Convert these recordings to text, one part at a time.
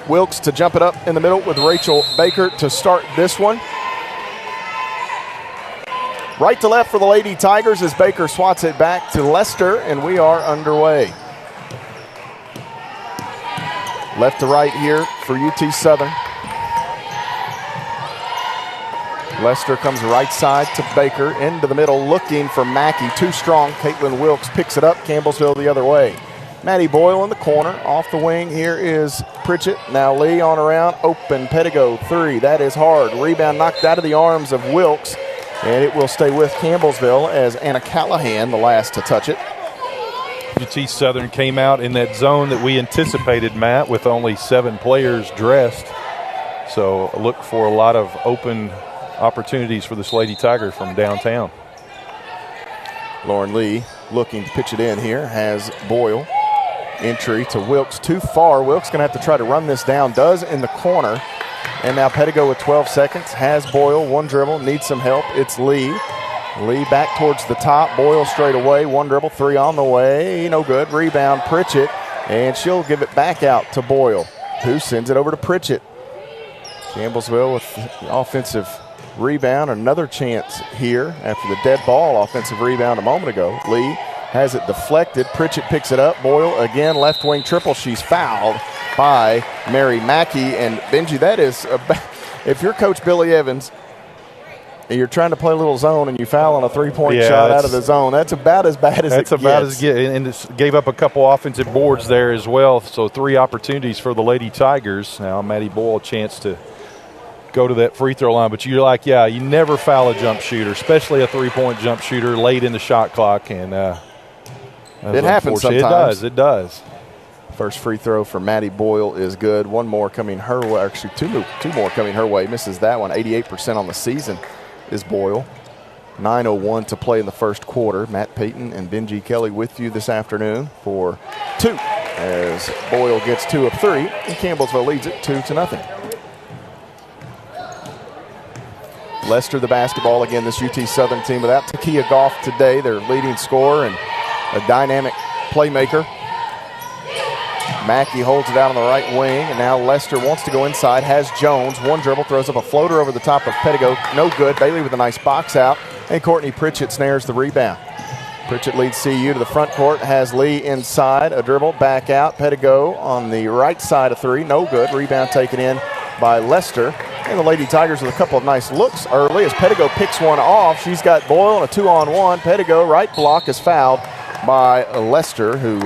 Wilkes to jump it up in the middle with Rachel Baker to start this one. Right to left for the Lady Tigers as Baker swats it back to Lester, and we are underway. Left to right here for UT Southern. Lester comes right side to Baker, into the middle, looking for Mackey. Too strong. Caitlin Wilkes picks it up. Campbellsville the other way. Maddie Boyle in the corner. Off the wing, here is Pritchett. Now Lee on around. Open. Pettigo, 3. That is hard. Rebound knocked out of the arms of Wilkes, and it will stay with Campbellsville as Anna Callahan, the last to touch it. UT Southern came out in that zone that we anticipated, Matt, with only 7 players dressed. So look for a lot of open opportunities for this Lady Tigers from downtown. Lauren Lee looking to pitch it in here. Has Boyle. Entry to Wilkes. Too far. Wilkes going to have to try to run this down. Does in the corner. And now Pettigo with 12 seconds. Has Boyle. One dribble. Needs some help. It's Lee. Lee back towards the top. Boyle straight away. One dribble. 3 on the way. No good. Rebound Pritchett. And she'll give it back out to Boyle, who sends it over to Pritchett. Campbellsville with the offensive rebound. Another chance here after the dead ball offensive rebound a moment ago. Lee has it deflected. Pritchett picks it up. Boyle again, left wing triple. She's fouled by Mary Mackey. And Benji, that is, if you're Coach Billy Evans and you're trying to play a little zone and you foul on a three-point shot out of the zone, that's about as bad as it gets. That's about as good. And it gave up a couple offensive boards there as well. So 3 opportunities for the Lady Tigers. Now Maddie Boyle a chance to go to that free throw line, but you're like, yeah, you never foul a jump shooter, especially a 3-point jump shooter late in the shot clock. And it happens sometimes. It does. First free throw for Maddie Boyle is good. One more coming her way. Actually, two more coming her way. Misses that one. 88% on the season is Boyle. 9:01 to play in the first quarter. Matt Payton and Benji Kelly with you this afternoon for 2 as Boyle gets 2 of 3, and Campbellsville leads it 2-0. Lester the basketball again. This UT Southern team without Takia Goff today, their leading scorer and a dynamic playmaker. Mackey holds it out on the right wing, and now Lester wants to go inside. Has Jones. One dribble, throws up a floater over the top of Pettigo. No good. Bailey with a nice box out, and Courtney Pritchett snares the rebound. Pritchett leads CU to the front court. Has Lee inside. A dribble, back out. Pettigo on the right side of 3. No good. Rebound taken in by Lester. And the Lady Tigers with a couple of nice looks early as Pettigo picks one off. She's got Boyle on a 2-on-1. Pettigo, right block, is fouled by Lester, who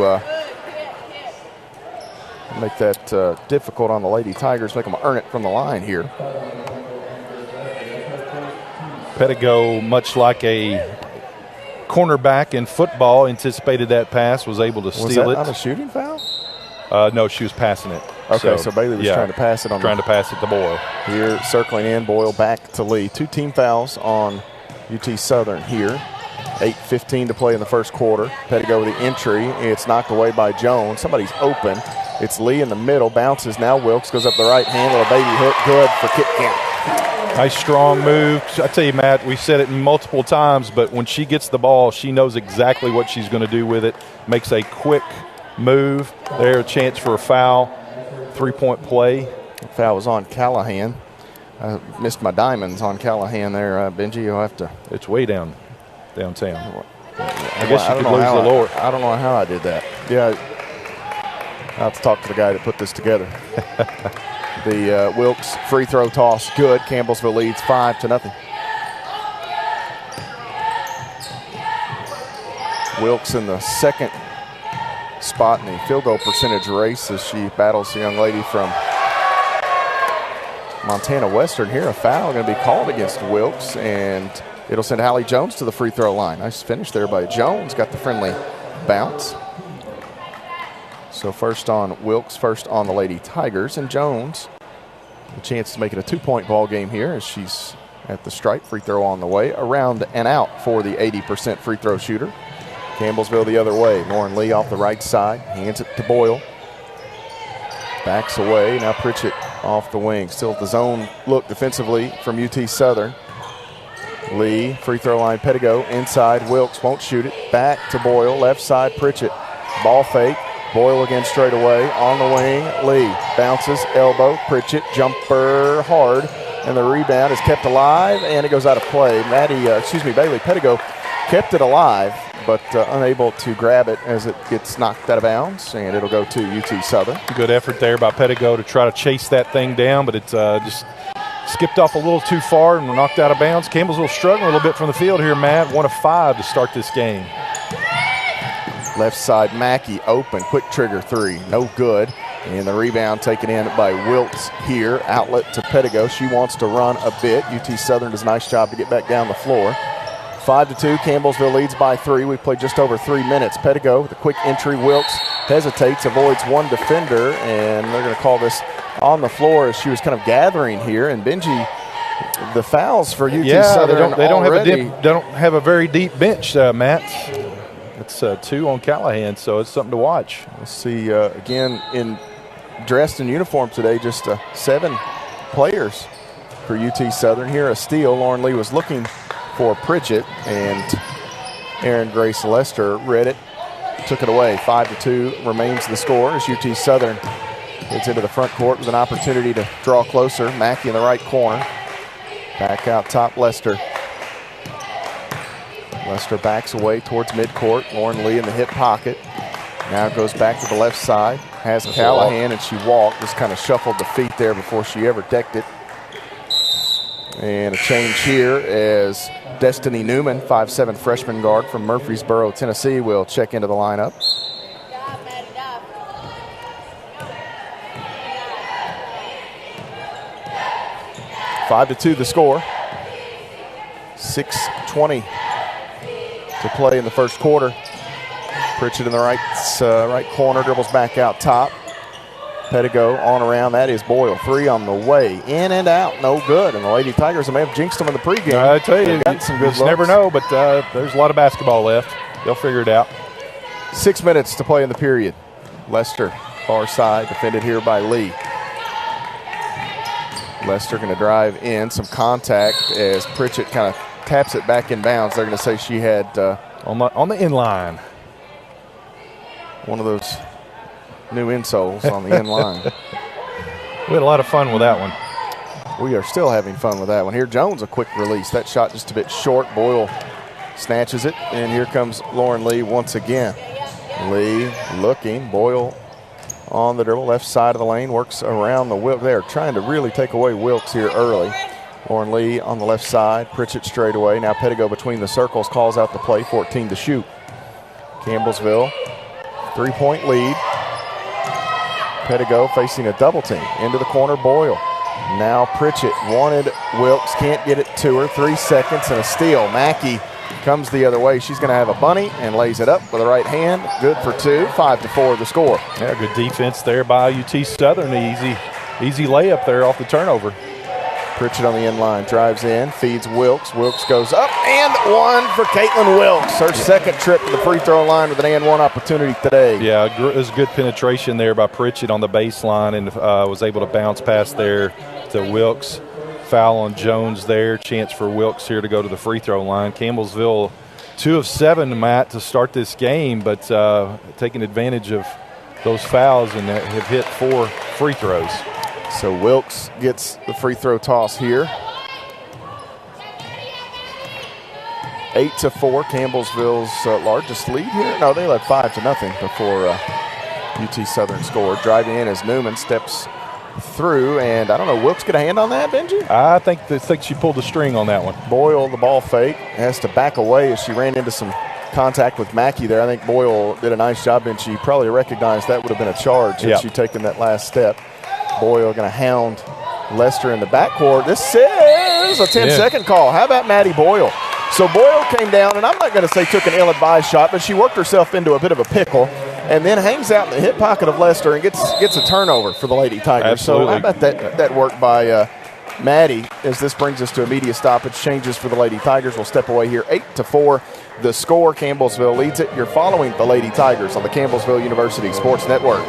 make that difficult on the Lady Tigers, make them earn it from the line here. Pettigo, much like a cornerback in football, anticipated that pass, was able to steal it. Was that on a shooting foul? No, she was passing it. Okay, so Bailey was trying to pass it on. Trying to pass it to Boyle. Here, circling in, Boyle back to Lee. 2 team fouls on UT Southern here. 8:15 to play in the first quarter. Pettigo with the entry. It's knocked away by Jones. Somebody's open. It's Lee in the middle. Bounces now. Wilkes goes up the right hand with a baby hook. Good for Kit Camp. Nice strong move. I tell you, Matt, we've said it multiple times, but when she gets the ball, she knows exactly what she's going to do with it. Makes a quick move. There, a chance for a foul. 3-point play. Foul was on Callahan. I missed my diamonds on Callahan there, Benji. You'll have to. It's way downtown. I guess you could lose the lower. I don't know how I did that. Yeah, I'll have to talk to the guy that put this together. The Wilkes free throw toss, good. Campbellsville leads 5-0. Wilkes in the second spot in the field goal percentage race as she battles the young lady from Montana Western here. A foul going to be called against Wilkes, and it'll send Hallie Jones to the free throw line. Nice finish there by Jones. Got the friendly bounce. So first on Wilkes, first on the Lady Tigers, and Jones a chance to make it a 2-point ball game here as she's at the stripe. Free throw on the way. Around and out for the 80% free throw shooter. Campbellsville the other way. Lauren Lee off the right side. Hands it to Boyle. Backs away. Now Pritchett off the wing. Still the zone look defensively from UT Southern. Lee, free throw line, Pettigo. Inside, Wilkes won't shoot it. Back to Boyle. Left side, Pritchett. Ball fake. Boyle again straight away on the wing. Lee bounces, elbow, Pritchett, jumper hard, and the rebound is kept alive, and it goes out of play. Bailey Pettigo kept it alive, but unable to grab it as it gets knocked out of bounds, and it'll go to UT Southern. Good effort there by Pettigo to try to chase that thing down, but it's just skipped off a little too far and knocked out of bounds. Campbellsville struggling a little bit from the field here, Matt. 1 of 5 to start this game. Left side, Mackey open, quick trigger three, no good. And the rebound taken in by Wilkes here. Outlet to Pettigo. She wants to run a bit. UT Southern does a nice job to get back down the floor. 5-2, Campbellsville leads by 3. We've played just over 3 minutes. Pettigo with a quick entry. Wilkes hesitates, avoids one defender, and they're going to call this on the floor as she was kind of gathering here. And Benji, the fouls for UT Southern they don't have a very deep bench, Matt. It's 2 on Callahan, so it's something to watch. We'll see, again, dressed in uniform today, just 7 players for UT Southern. Here a steal. Lauren Lee was looking for Pritchett, and Aaron Grace Lester read it, took it away. 5-2 remains the score as UT Southern gets into the front court with an opportunity to draw closer. Mackey in the right corner. Back out top, Lester. Lester backs away towards midcourt. Lauren Lee in the hip pocket. Now goes back to the left side. Has Callahan, and she walked. Just kind of shuffled the feet there before she ever decked it. And a change here as Destiny Newman, 5'7" freshman guard from Murfreesboro, Tennessee, will check into the lineup. Five to 2 the score. 6:20 to play in the first quarter. Pritchett in the right corner, dribbles back out top. Pettigo on around, that is Boyle. 3 on the way, in and out, no good. And the Lady Tigers may have jinxed them in the pregame. I tell you, some you just never know, but there's a lot of basketball left. They'll figure it out. 6 minutes to play in the period. Lester, far side, defended here by Lee. Lester going to drive in, some contact as Pritchett kind of taps it back in bounds. They're going to say she had on the inline. One of those new insoles on the end line. We had a lot of fun with that one. We are still having fun with that one. Here, Jones, a quick release. That shot just a bit short. Boyle snatches it, and here comes Lauren Lee once again. Lee looking. Boyle on the dribble, left side of the lane, works around the Wilkes. They're trying to really take away Wilkes here early. Lauren Lee on the left side, Pritchett straight away. Now Pettigo between the circles calls out the play, 14 to shoot. Campbellsville, 3-point lead. Pettigo facing a double team. Into the corner, Boyle. Now Pritchett wanted Wilkes, can't get it to her. 3 seconds and a steal. Mackey comes the other way. She's going to have a bunny and lays it up with the right hand. Good for 2. 5-4 the score. Yeah, good defense there by UT Southern. Easy layup there off the turnover. Pritchett on the end line, drives in, feeds Wilkes. Wilkes goes up, and 1 for Caitlin Wilkes. Her second trip to the free throw line with an and 1 opportunity today. Yeah, it was good penetration there by Pritchett on the baseline, and was able to bounce past there to Wilkes. Foul on Jones there. Chance for Wilkes here to go to the free throw line. Campbellsville 2 of 7, Matt, to start this game, but taking advantage of those fouls and have hit 4 free throws. So Wilkes gets the free throw toss here. 8-4, Campbellsville's largest lead here. No, they led 5-0 before UT Southern scored. Driving in as Newman steps through, and I don't know, Wilkes get a hand on that, Benji? I think she pulled the string on that one. Boyle, the ball fake, has to back away as she ran into some contact with Mackey there. I think Boyle did a nice job, and she probably recognized that would have been a charge had she taken that last step. Boyle going to hound Lester in the backcourt. This is a 10-second call. How about Maddie Boyle? So Boyle came down, and I'm not going to say took an ill-advised shot, but she worked herself into a bit of a pickle and then hangs out in the hip pocket of Lester and gets a turnover for the Lady Tigers. Absolutely. So how about that work by Maddie as this brings us to immediate stoppage. Changes for the Lady Tigers. We'll step away here. 8-4 the score. Campbellsville leads it. You're following the Lady Tigers on the Campbellsville University Sports Network.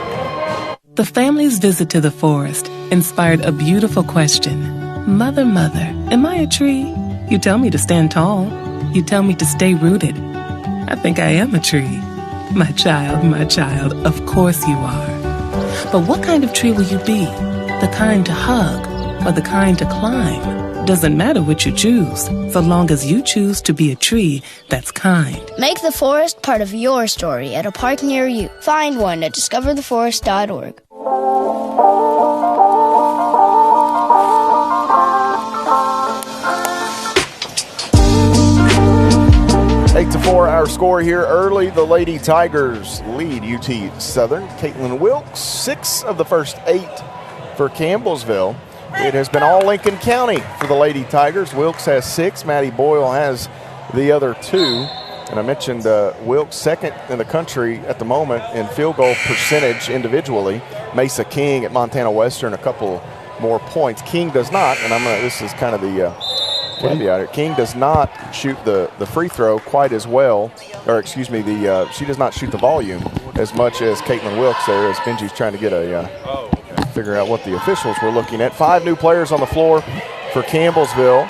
The family's visit to the forest inspired a beautiful question. Mother, mother, am I a tree? You tell me to stand tall. You tell me to stay rooted. I think I am a tree. My child, of course you are. But what kind of tree will you be? The kind to hug or the kind to climb? Doesn't matter what you choose, so long as you choose to be a tree that's kind. Make the forest part of your story at a park near you. Find one at discovertheforest.org. 8-4 our score here early. The Lady Tigers lead UT Southern. Caitlin Wilkes, 6 of the first 8 for Campbellsville. It has been all Lincoln County for the Lady Tigers. Wilkes has 6. Maddie Boyle has the other 2. And I mentioned Wilkes second in the country at the moment in field goal percentage individually. Mesa King at Montana Western a couple more points. King does not, and this is kind of the caveat. King does not shoot the free throw quite as well, or excuse me, she does not shoot the volume as much as Caitlin Wilkes there, as Benji's trying to get figure out what the officials were looking at. 5 new players on the floor for Campbellsville.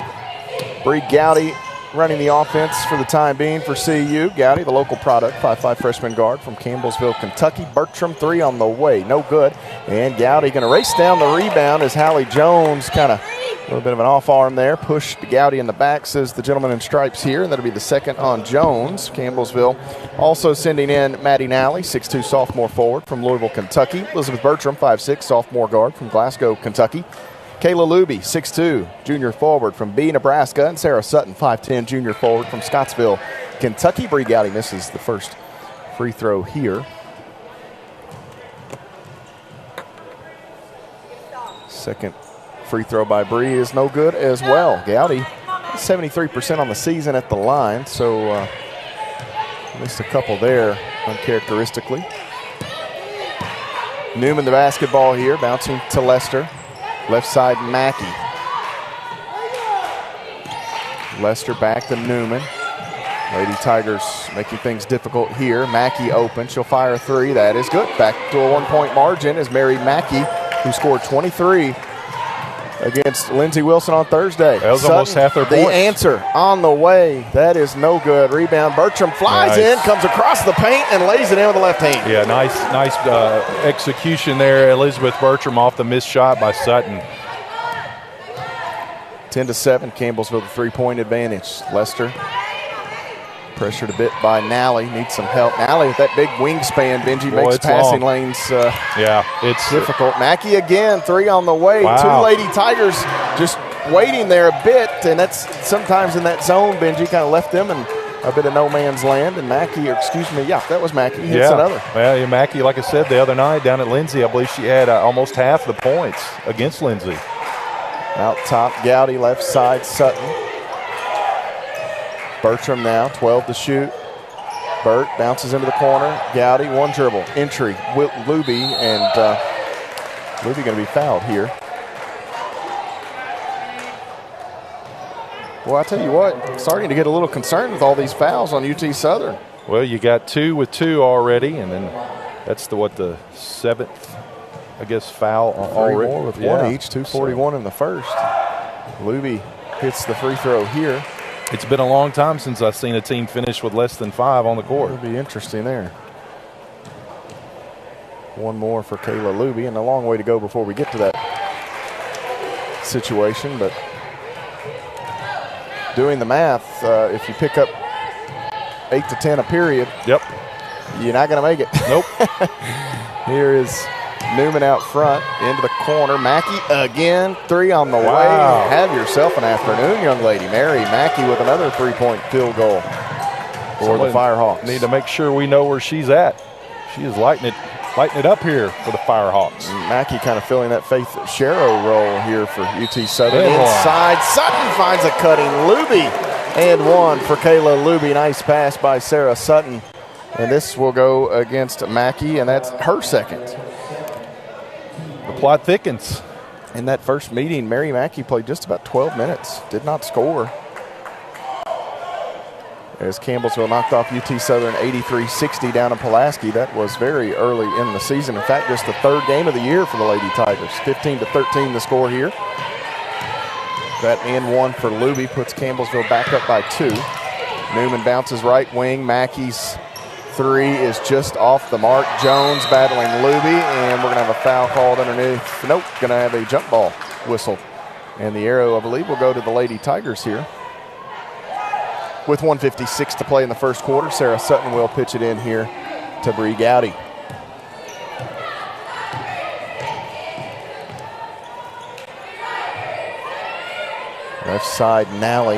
Bree Gowdy running the offense for the time being for CU. Gowdy, the local product, 5'5" freshman guard from Campbellsville, Kentucky. Bertram, 3 on the way, no good. And Gowdy going to race down the rebound as Hallie Jones kind of a little bit of an off arm there. Pushed Gowdy in the back, says the gentleman in stripes here, and that'll be the second on Jones. Campbellsville also sending in Maddie Nally, 6'2" sophomore forward from Louisville, Kentucky. Elizabeth Bertram, 5'6", sophomore guard from Glasgow, Kentucky. Kayla Luby, 6'2", junior forward from B, Nebraska. And Sarah Sutton, 5'10", junior forward from Scottsville, Kentucky. Bree Gowdy misses the first free throw here. Second free throw by Bree is no good as well. Gowdy, 73% on the season at the line, so missed a couple there uncharacteristically. Newman the basketball here, bouncing to Lester. Left side, Mackey. Lester back to Newman. Lady Tigers making things difficult here. Mackey open. She'll fire a 3. That is good. Back to a 1-point margin is Mary Mackey, who scored 23 against Lindsey Wilson on Thursday. That was almost half their points. The answer on the way. That is no good. Rebound. Bertram flies in, comes across the paint, and lays it in with the left hand. Yeah, nice execution there. Elizabeth Bertram off the missed shot by Sutton. 10-7, Campbellsville with a 3-point advantage. Lester pressured a bit by Nally. Needs some help. Nally with that big wingspan. Benji makes passing lanes it's difficult. Mackey again, 3 on the way. Wow. 2 Lady Tigers just waiting there a bit, and that's sometimes in that zone, Benji kind of left them in a bit of no man's land. And Mackey, that was Mackey. Hits another. Well, Mackey, like I said the other night down at Lindsay, I believe she had almost half the points against Lindsay. Out top, Gowdy, left side, Sutton. Bertram now, 12 to shoot. Burt bounces into the corner. Gowdy, 1 dribble. Entry, Luby, and Luby going to be fouled here. Well, I tell you what, starting to get a little concerned with all these fouls on UT Southern. Well, you got 2 with 2 already, and then that's the 7th, I guess, foul already. 3 more with 1 each, 2:41 in the first. Luby hits the free throw here. It's been a long time since I've seen a team finish with less than 5 on the court. It'll be interesting there. 1 more for Kayla Luby, and a long way to go before we get to that situation. But doing the math, if you pick up 8 to 10 a period, you're not going to make it. Nope. Here is Newman out front, into the corner. Mackey again, 3 on the way. Have yourself an afternoon, young lady. Mary Mackey with another 3-point field goal for the Firehawks. Need to make sure we know where she's at. She is lighting it up here for the Firehawks. Mackey kind of filling that Faith Sharrow role here for UT Southern. Inside, Sutton finds a cutting. Luby, and 1 for Kayla Luby. Nice pass by Sarah Sutton. And this will go against Mackey, and that's her second. The plot thickens. In that first meeting, Mary Mackey played just about 12 minutes, did not score. As Campbellsville knocked off UT Southern 83-60 down in Pulaski. That was very early in the season. In fact, just the 3rd game of the year for the Lady Tigers. 15-13 the score here. That and 1 for Luby puts Campbellsville back up by 2. Newman bounces right wing. Mackey's three is just off the mark. Jones battling Luby, and we're going to have a foul called underneath. Nope, going to have a jump ball whistled. And the arrow, I believe, will go to the Lady Tigers here. With 1:56 to play in the first quarter, Sarah Sutton will pitch it in here to Bree Gowdy. Left side, Nally.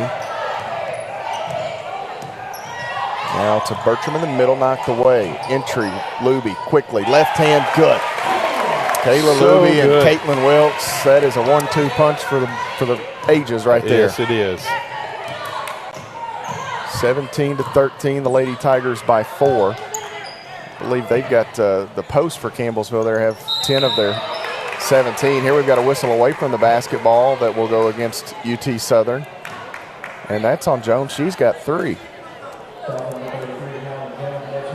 Now to Bertram in the middle, knocked away. Entry, Luby, quickly. Left hand, good. Kayla Luby and Caitlin Wilkes. That is a 1-2 punch for the ages right there. Yes, it is. 17-13, the Lady Tigers by 4. I believe they've got the post for Campbellsville. They have 10 of their 17. Here we've got a whistle away from the basketball that will go against UT Southern. And that's on Jones. She's got 3.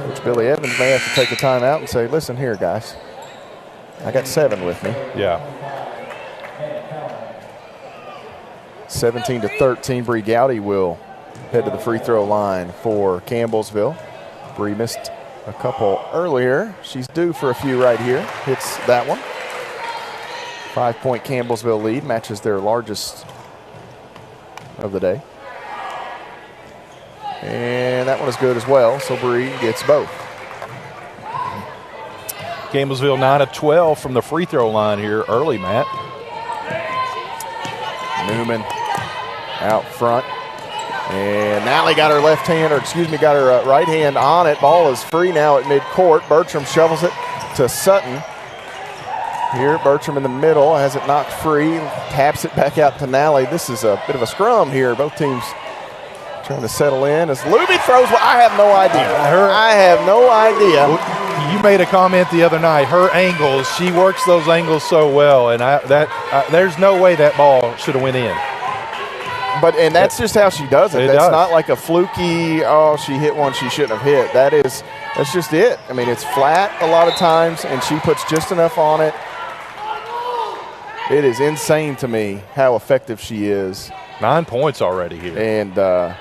Which Billy Evans may have to take a timeout and say, listen here, guys. I got 7 with me. Yeah. 17-13, Bree Gowdy will head to the free throw line for Campbellsville. Bree missed a couple earlier. She's due for a few right here. Hits that one. 5-point Campbellsville lead, matches their largest of the day. And that one is good as well, so Bree gets both. Campbellsville 9 of 12 from the free throw line here early, Matt. Newman out front. And Nally got her got her right hand on it. Ball is free now at midcourt. Bertram shovels it to Sutton. Here, Bertram in the middle, has it knocked free, taps it back out to Nally. This is a bit of a scrum here. Both teams trying to settle in as Luby throws. I have no idea. I have no idea. You made a comment the other night. Her angles, she works those angles so well, and there's no way that ball should have went in. And that's just how she does it. That's not like a fluky, she hit one she shouldn't have hit. That's just it. I mean, it's flat a lot of times, and she puts just enough on it. It is insane to me how effective she is. 9 points already here. And I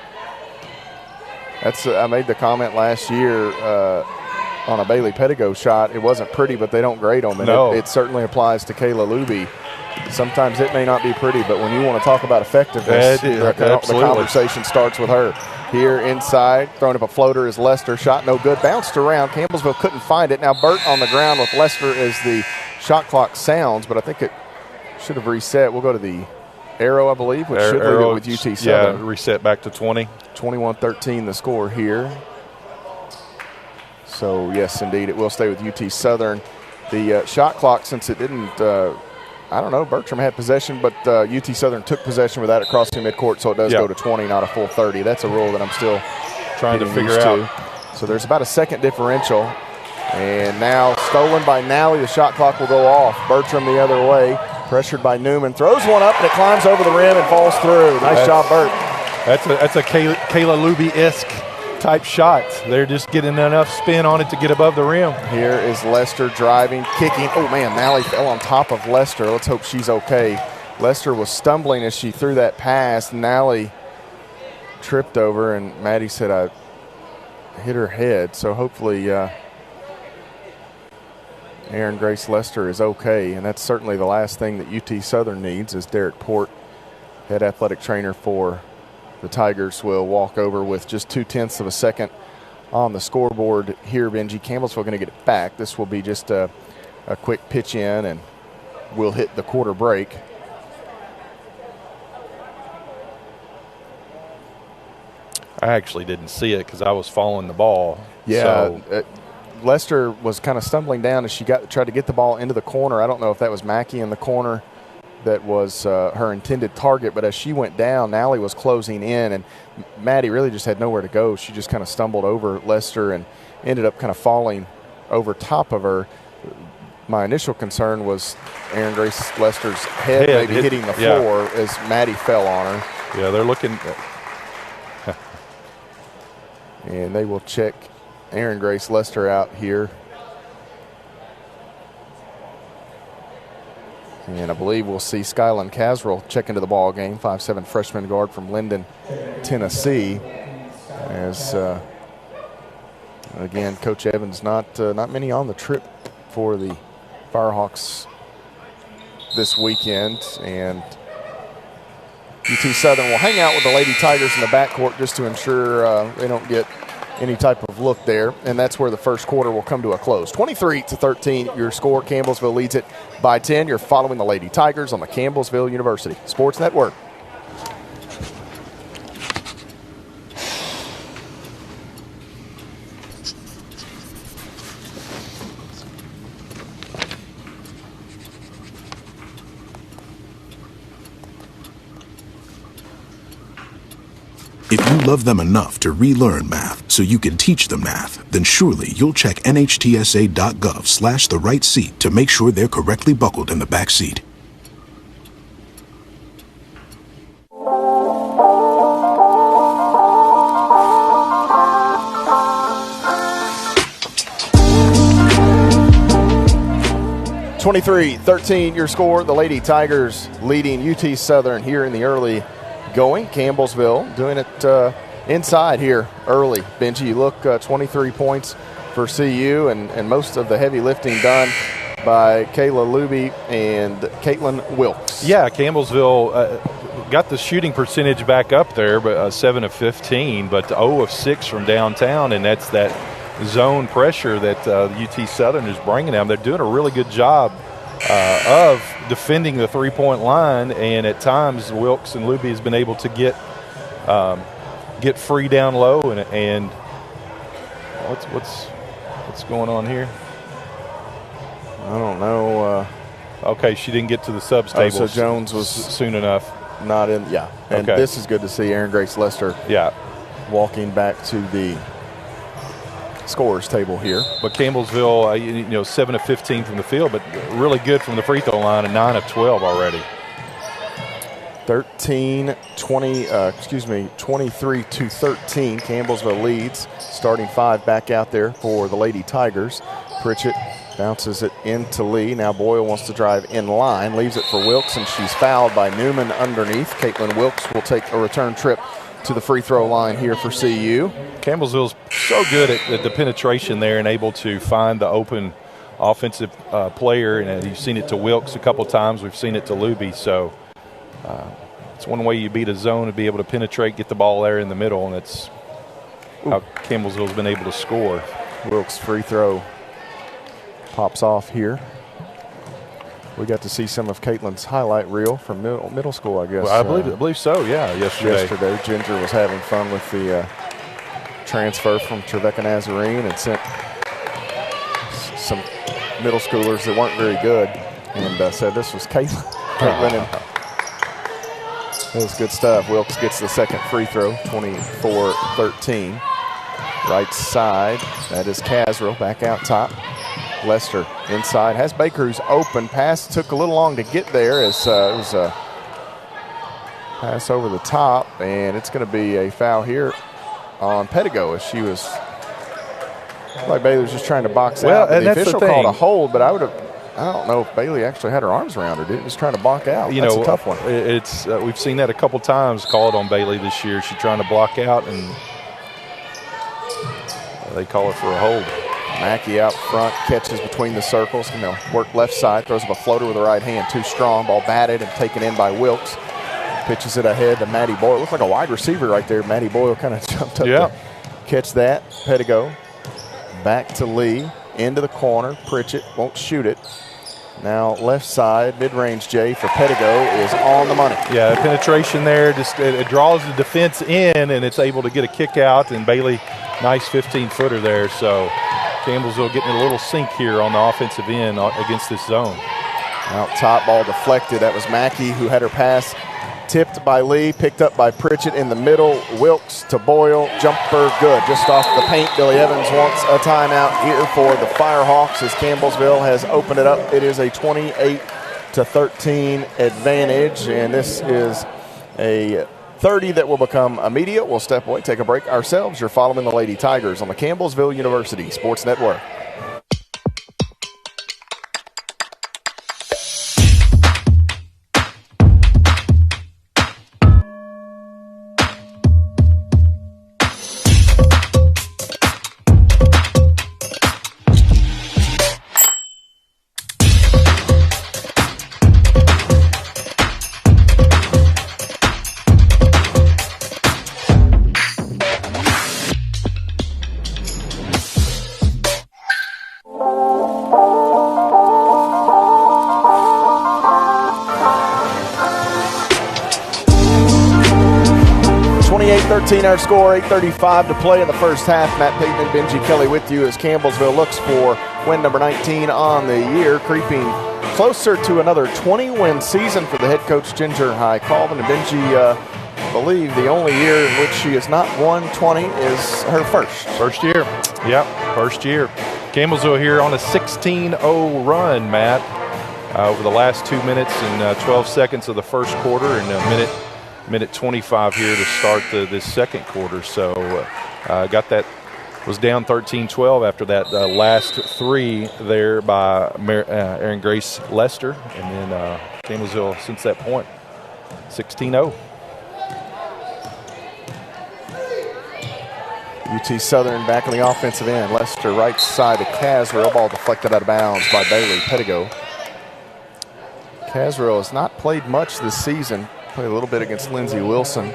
made the comment last year on a Bailey Pettigo shot. It wasn't pretty, but they don't grade them. And no. It certainly applies to Kayla Luby. Sometimes it may not be pretty, but when you want to talk about effectiveness, the conversation starts with her. Here inside, throwing up a floater is Lester. Shot no good, bounced around. Campbellsville couldn't find it. Now Burt on the ground with Lester as the shot clock sounds, but I think it should have reset. We'll go to the arrow, I believe, which should leave it with UT Southern. Yeah, reset back to 20. 21-13 the score here. So, yes, indeed, it will stay with UT Southern. The shot clock, since it didn't Bertram had possession, but UT Southern took possession without it crossing midcourt, so it does go to 20, not a full 30. That's a rule that I'm still trying to figure out. So there's about a second differential. And now stolen by Nally. The shot clock will go off. Bertram the other way. Pressured by Newman. Throws one up, and it climbs over the rim and falls through. Nice job, Burt. That's a Kayla Luby-esque type shot. They're just getting enough spin on it to get above the rim. Here is Lester driving, kicking. Oh, man, Nally fell on top of Lester. Let's hope she's okay. Lester was stumbling as she threw that pass. Nally tripped over, and Maddie said, I hit her head. So hopefully Aaron Grace Lester is okay, and that's certainly the last thing that UT Southern needs, as Derek Port, head athletic trainer for the Tigers, will walk over with just 0.2 of a second on the scoreboard here. Benji, Campbellsville going to get it back. This will be just a quick pitch in, and we'll hit the quarter break. I actually didn't see it because I was following the ball. Yeah, Lester was kind of stumbling down as she tried to get the ball into the corner. I don't know if that was Mackey in the corner that was her intended target, but as she went down, Nally was closing in, and Maddie really just had nowhere to go. She just kind of stumbled over Lester and ended up kind of falling over top of her. My initial concern was Aaron Grace Lester's head maybe hitting the floor as Maddie fell on her. Yeah, they're looking. And they will check Aaron Grace Lester out here. And I believe we'll see Skyland Caswell check into the ball game, 5'7" freshman guard from Linden, Tennessee, as Again, Coach Evans, not many on the trip for the Firehawks this weekend, and UT Southern will hang out with the Lady Tigers in the backcourt just to ensure they don't get any type of look there, and that's where the first quarter will come to a close. 23-13, your score. Campbellsville leads it by 10. You're following the Lady Tigers on the Campbellsville University Sports Network. If you love them enough to relearn math so you can teach them math, then surely you'll check nhtsa.gov/the-right-seat to make sure they're correctly buckled in the back seat. (23-13) your score. The Lady Tigers leading UT Southern here in the early going. Campbellsville doing it inside here early. Benji, you look 23 points for CU, and most of the heavy lifting done by Kayla Luby and Caitlin Wilkes. Yeah, Campbellsville got the shooting percentage back up there, but 7 of 15, but 0 of 6 from downtown, and that's that zone pressure that UT Southern is bringing them. They're doing a really good job of defending the three-point line, and at times Wilkes and Luby has been able to get free down low. And what's going on here? I don't know. Okay, she didn't get to the subs table. So Jones was soon enough not in. Yeah, and okay. This is good to see. Aaron Grace Lester. Yeah, walking back to the scorers table here. But Campbellsville, 7 of 15 from the field, but really good from the free throw line, and 9 of 12 already. 23-13. Campbellsville leads. Starting 5 back out there for the Lady Tigers. Pritchett bounces it into Lee. Now Boyle wants to drive in line, leaves it for Wilkes, and she's fouled by Newman underneath. Caitlin Wilkes will take a return trip to the free throw line here for CU. Campbellsville's so good at the penetration there and able to find the open offensive player, and you've seen it to Wilkes a couple times. We've seen it to Luby. So it's one way you beat a zone, to be able to penetrate, get the ball there in the middle, and it's how Campbellsville's been able to score. Wilkes' free throw pops off here. We got to see some of Caitlin's highlight reel from middle school, I guess. Well, I believe so, yeah, yesterday. Ginger was having fun with the transfer from Trevecca Nazarene and sent some middle schoolers that weren't very good and said this was Caitlin. And it was good stuff. Wilkes gets the second free throw, 24-13. Right side, that is Casrill back out top. Lester inside, has Bakers open. Pass took a little long to get there as it was a pass over the top, and it's going to be a foul here on Pedigo as she was like Bailey was just trying to box out. And the official called a hold, but I don't know if Bailey actually had her arms around her. Did was trying to block out. That's a tough one. It's we've seen that a couple times called on Bailey this year. She's trying to block out, and they call it for a hold. Mackey out front, catches between the circles. Work left side, throws up a floater with the right hand. Too strong, ball batted and taken in by Wilkes. Pitches it ahead to Maddie Boyle. Looked like a wide receiver right there. Maddie Boyle kind of jumped up to catch that. Pedigo back to Lee, into the corner. Pritchett won't shoot it. Now left side, mid-range J for Pedigo is on the money. Yeah, penetration there. Just it draws the defense in, and it's able to get a kick out. And Bailey, nice 15-footer there. So Campbellsville getting a little sink here on the offensive end against this zone. Out top, ball deflected. That was Mackey who had her pass tipped by Lee, picked up by Pritchett in the middle. Wilkes to Boyle, jumper good. Just off the paint, Billy Evans wants a timeout here for the Firehawks as Campbellsville has opened it up. It is a 28-13 advantage, and this is a 30 that will become immediate. We'll step away, take a break ourselves. You're following the Lady Tigers on the Campbellsville University Sports Network. 21-13 our score, 8:35 to play in the first half. Matt Payton and Benji Kelly with you as Campbellsville looks for win number 19 on the year, creeping closer to another 20-win season for the head coach Ginger High. Colvin and Benji believe the only year in which she has not won 20 is her first. First year. Yep, first year. Campbellsville here on a 16-0 run, Matt, over the last 2 minutes and 12 seconds of the first quarter and a minute 25 here to start this second quarter. So got that, was down 13-12 after that last three there by Aaron Grace Lester. And then Campbellsville, since that point, 16-0. UT Southern back on the offensive end. Lester right side to Caswell. Ball deflected out of bounds by Bailey Pettigo. Caswell has not played much this season. Played a little bit against Lindsey Wilson.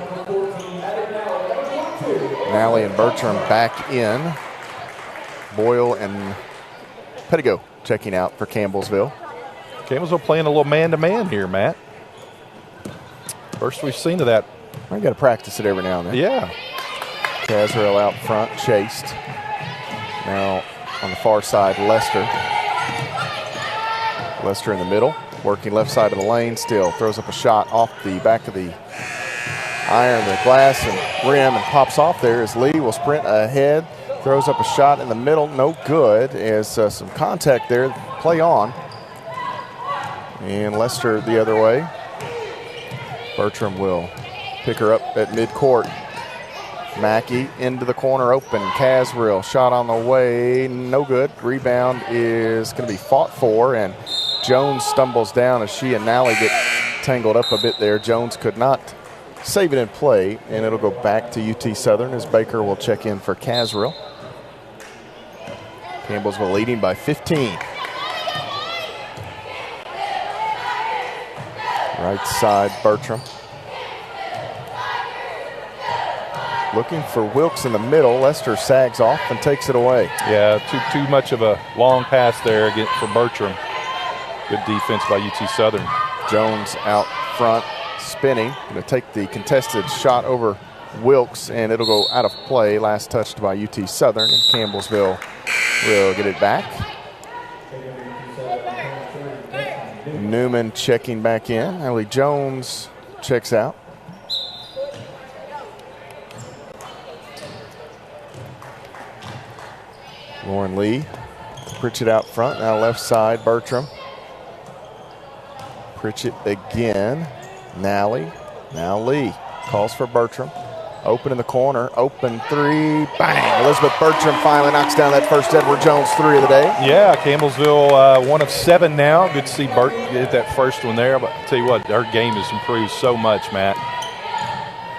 Nally and Bertram back in. Boyle and Pettigo checking out for Campbellsville. Campbellsville playing a little man-to-man here, Matt. First we've seen of that. I got to practice it every now and then. Yeah. Caswell out front, chased. Now on the far side, Lester. Lester in the middle, working left side of the lane still. Throws up a shot off the back of the iron, the glass and rim, and pops off there as Lee will sprint ahead. Throws up a shot in the middle, no good. As some contact there, play on. And Lester the other way. Bertram will pick her up at midcourt. Mackey into the corner, open. Caswell shot on the way, no good. Rebound is going to be fought for, and Jones stumbles down as she and Nally get tangled up a bit there. Jones could not save it in play, and it'll go back to UT Southern as Baker will check in for Caswell. Campbellsville leading by 15. Right side, Bertram. Looking for Wilkes in the middle. Lester sags off and takes it away. Yeah, too much of a long pass there for Bertram. Good defense by UT Southern. Jones out front, spinning. Going to take the contested shot over Wilkes, and it'll go out of play. Last touched by UT Southern, and Campbellsville will get it back. Newman checking back in. Ellie Jones checks out. Lauren Lee, Pritchett out front, now left side, Bertram. Pritchett again, Nally, now Lee. Calls for Bertram, open in the corner, open three, bang! Elizabeth Bertram finally knocks down that first Edward Jones three of the day. Yeah, Campbellsville 1 of 7 now. Good to see Bert get that first one there, but I'll tell you what, her game has improved so much, Matt,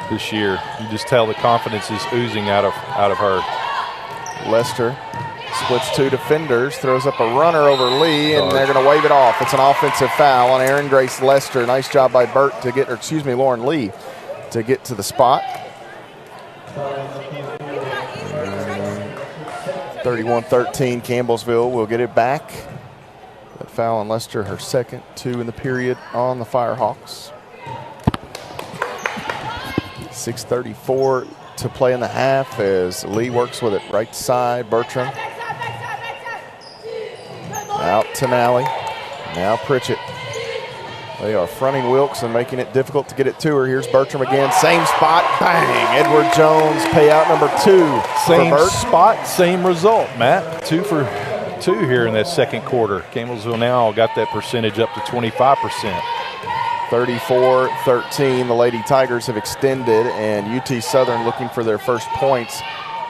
this year. You just tell the confidence is oozing out of her. Lester splits two defenders, throws up a runner over Lee, and they're going to wave it off. It's an offensive foul on Aaron Grace Lester. Nice job by Lauren Lee to get to the spot. 31-13, Campbellsville will get it back. That foul on Lester, her second, 2 in the period on the Firehawks. 6:34 to play in the half as Lee works with it right side. Bertram out to Nally. Now Pritchett. They are fronting Wilkes and making it difficult to get it to her. Here's Bertram again. Same spot. Bang! Edward Jones, payout number 2. Same spot, same result, Matt. 2 for 2 here in that second quarter. Campbellsville now got that percentage up to 25%. 34-13, the Lady Tigers have extended, and UT Southern looking for their first points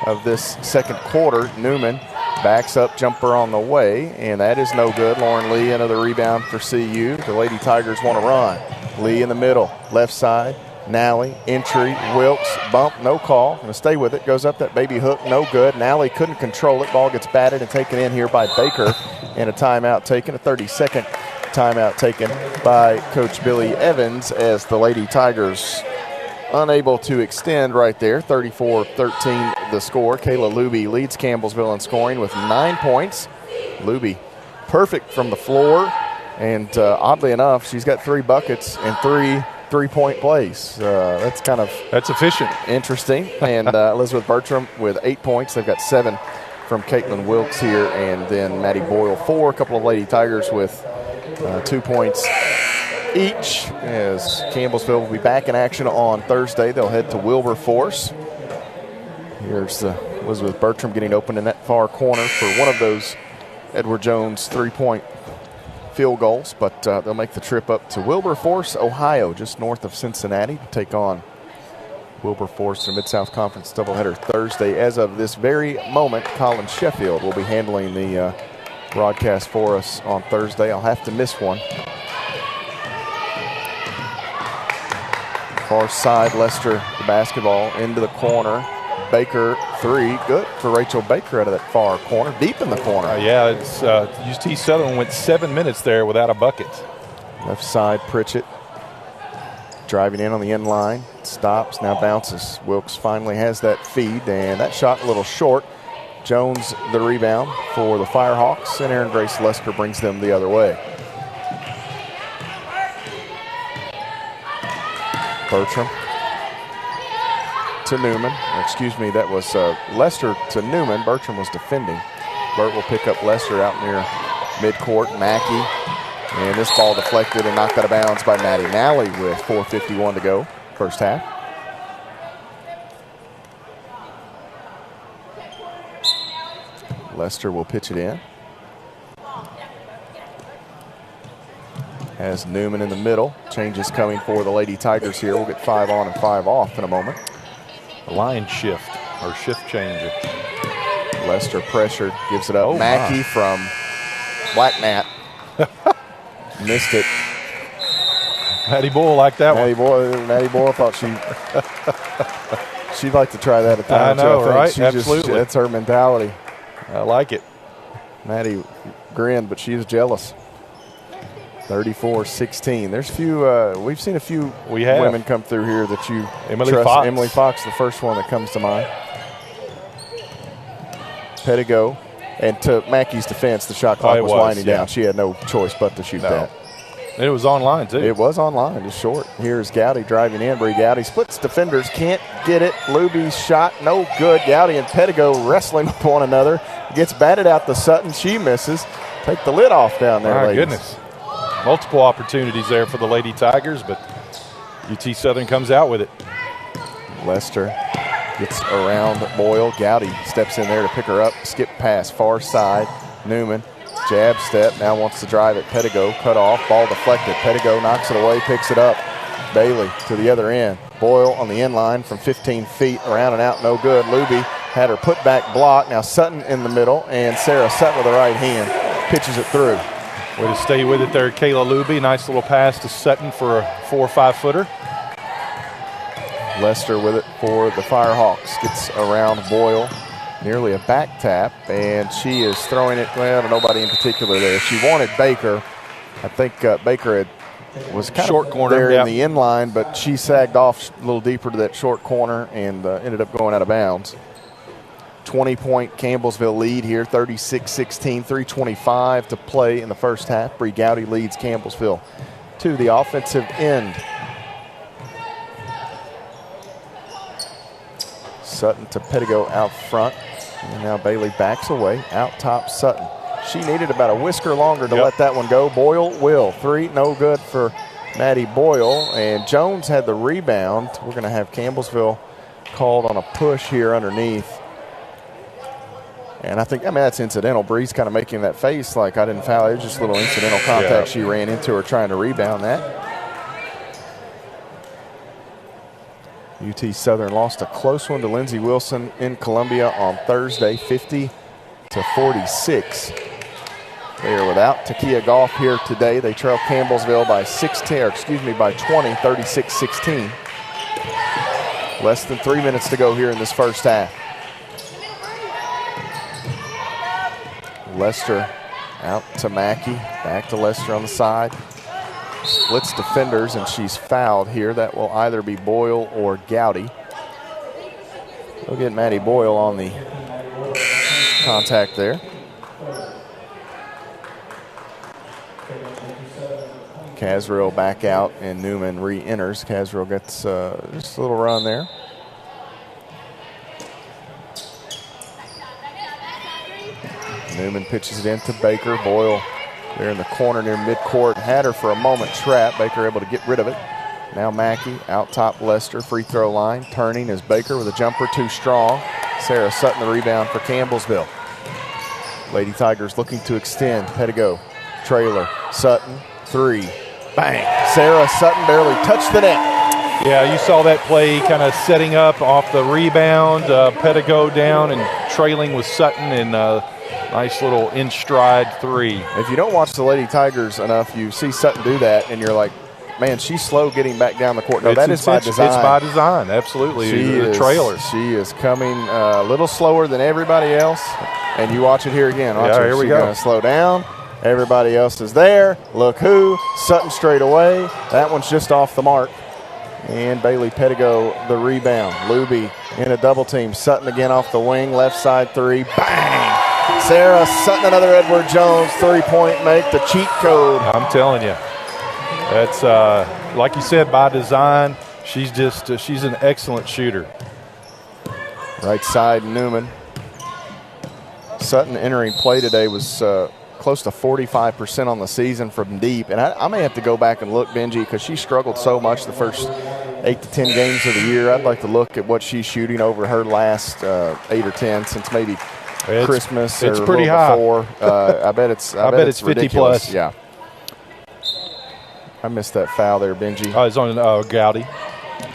of this second quarter. Newman backs up, jumper on the way, and that is no good. Lauren Lee, another rebound for CU. The Lady Tigers want to run. Lee in the middle, left side, Nally, entry, Wilkes, bump, no call. Going to stay with it, goes up that baby hook, no good. Nally couldn't control it. Ball gets batted and taken in here by Baker, and a timeout taken, a 30-second timeout taken by Coach Billy Evans as the Lady Tigers unable to extend right there. 34-13 the score. Kayla Luby leads Campbellsville in scoring with 9 points. Luby perfect from the floor And oddly enough, she's got 3 buckets and 3 3-point plays. That's efficient. Interesting. And Elizabeth Bertram with 8 points. They've got 7 from Caitlin Wilkes here, and then Maddie Boyle 4. A couple of Lady Tigers with 2 points each, as Campbellsville will be back in action on Thursday. They'll head to Wilberforce. Here's Elizabeth Bertram getting open in that far corner for one of those Edward Jones 3-point field goals, but they'll make the trip up to Wilberforce, Ohio, just north of Cincinnati, to take on Wilberforce in the Mid-South Conference doubleheader Thursday. As of this very moment, Colin Sheffield will be handling the broadcast for us on Thursday. I'll have to miss one. Far side, Leicester, the basketball into the corner. Baker 3, good for Rachel Baker out of that far corner, deep in the corner. It's UT Southern went 7 minutes there without a bucket. Left side, Pritchett driving in on the end line, stops, now bounces. Wilkes finally has that feed, and that shot a little short. Jones the rebound for the Firehawks, and Aaron Grace Lesker brings them the other way. Bertram to Newman. Excuse me, that was Lester to Newman. Bertram was defending. Bert will pick up Lester out near midcourt. Mackey. And this ball deflected and knocked out of bounds by Maddie Nally with 4:51 to go, first half. Lester will pitch it in. Has Newman in the middle. Changes coming for the Lady Tigers here. We'll get 5 on and 5 off in a moment. Line shift, or shift change. Lester pressured, gives it up. Oh, Mackey my. from Black Nat. Missed it. Maddie Boyle liked that Maddie Boyle thought she'd like to try that at times. I know, too, right? She Absolutely. That's her mentality. I like it. Maddie grinned, but she was jealous. 34-16. There's we've seen a few women come through here that you Emily trust. Fox. Emily Fox, the first one that comes to mind. Pettigo. And to Mackey's defense, the shot clock was winding down. She had no choice but to shoot that. And it was online, too. It was online, just short. Here's Gowdy driving in. Bree Gowdy splits defenders, can't get it. Luby's shot, no good. Gowdy and Pettigo wrestling with one another. Gets batted out to Sutton. She misses. Take the lid off down there, My ladies. goodness. Multiple opportunities there for the Lady Tigers, but UT Southern comes out with it. Lester gets around Boyle. Gowdy steps in there to pick her up. Skip pass, far side. Newman, jab step. Now wants to drive it. Pettigo cut off. Ball deflected. Pettigo knocks it away, picks it up. Bailey to the other end. Boyle on the end line from 15 feet. Around and out, no good. Luby had her put back block. Now Sutton in the middle, and Sarah Sutton with the right hand pitches it through. Way to stay with it there, Kayla Luby. Nice little pass to Sutton for a 4 or 5 footer. Lester with it for the Firehawks. Gets around Boyle. Nearly a back tap, and she is throwing it, well, to nobody in particular there. She wanted Baker. I think Baker was kind short of corner there in the end line, but she sagged off a little deeper to that short corner and ended up going out of bounds. 20-point Campbellsville lead here, 36-16, 3:25 to play in the first half. Bree Gowdy leads Campbellsville to the offensive end. Sutton to Pettigo out front. And now Bailey backs away, out top Sutton. She needed about a whisker longer to let that one go. Boyle will. 3, no good for Maddie Boyle. And Jones had the rebound. We're going to have Campbellsville called on a push here underneath. And I think, that's incidental. Bree's kind of making that face like I didn't foul. It was just a little incidental contact. She ran into her trying to rebound that. UT Southern lost a close one to Lindsey Wilson in Columbia on Thursday, 50-46. They are without Takia Goff here today. They trail Campbellsville by 20, 36-16. Less than 3 minutes to go here in this first half. Lester out to Mackey, back to Lester on the side. Splits defenders, and she's fouled here. That will either be Boyle or Gowdy. We'll get Maddie Boyle on the contact there. Casrill back out, and Newman re-enters. Casrill gets just a little run there. Newman pitches it into Baker. Boyle there in the corner near midcourt. Had her for a moment trapped. Baker able to get rid of it. Now Mackey out top Lester. Free throw line. Turning is Baker with a jumper too strong. Sarah Sutton the rebound for Campbellsville. Lady Tigers looking to extend. Pettigo, trailer, Sutton, three. Bang. Sarah Sutton barely touched the net. Yeah, you saw that play kind of setting up off the rebound. Pettigo down and trailing with Sutton, and nice little in-stride three. If you don't watch the Lady Tigers enough, you see Sutton do that, and you're like, man, she's slow getting back down the court. No, that is by design. It's by design, absolutely. The trailer. She is coming a little slower than everybody else, and you watch it here again. Watch here we go. She's going to slow down. Everybody else is there. Look who. Sutton straight away. That one's just off the mark. And Bailey Pettigo the rebound. Luby in a double team. Sutton again off the wing. Left side three. Bang! Sarah Sutton, another Edward Jones three-point make. The cheat code. I'm telling you. That's, like you said, by design. She's just she's an excellent shooter. Right side, Newman. Sutton entering play today was close to 45% on the season from deep. And I may have to go back and look, Benji, because she struggled so much the first 8 to 10 games of the year. I'd like to look at what she's shooting over her last 8 or 10 since maybe Christmas. It's or pretty high. Before. I bet it's 50 ridiculous. plus. Yeah. I missed that foul there, Benji. Oh, it's on Gowdy.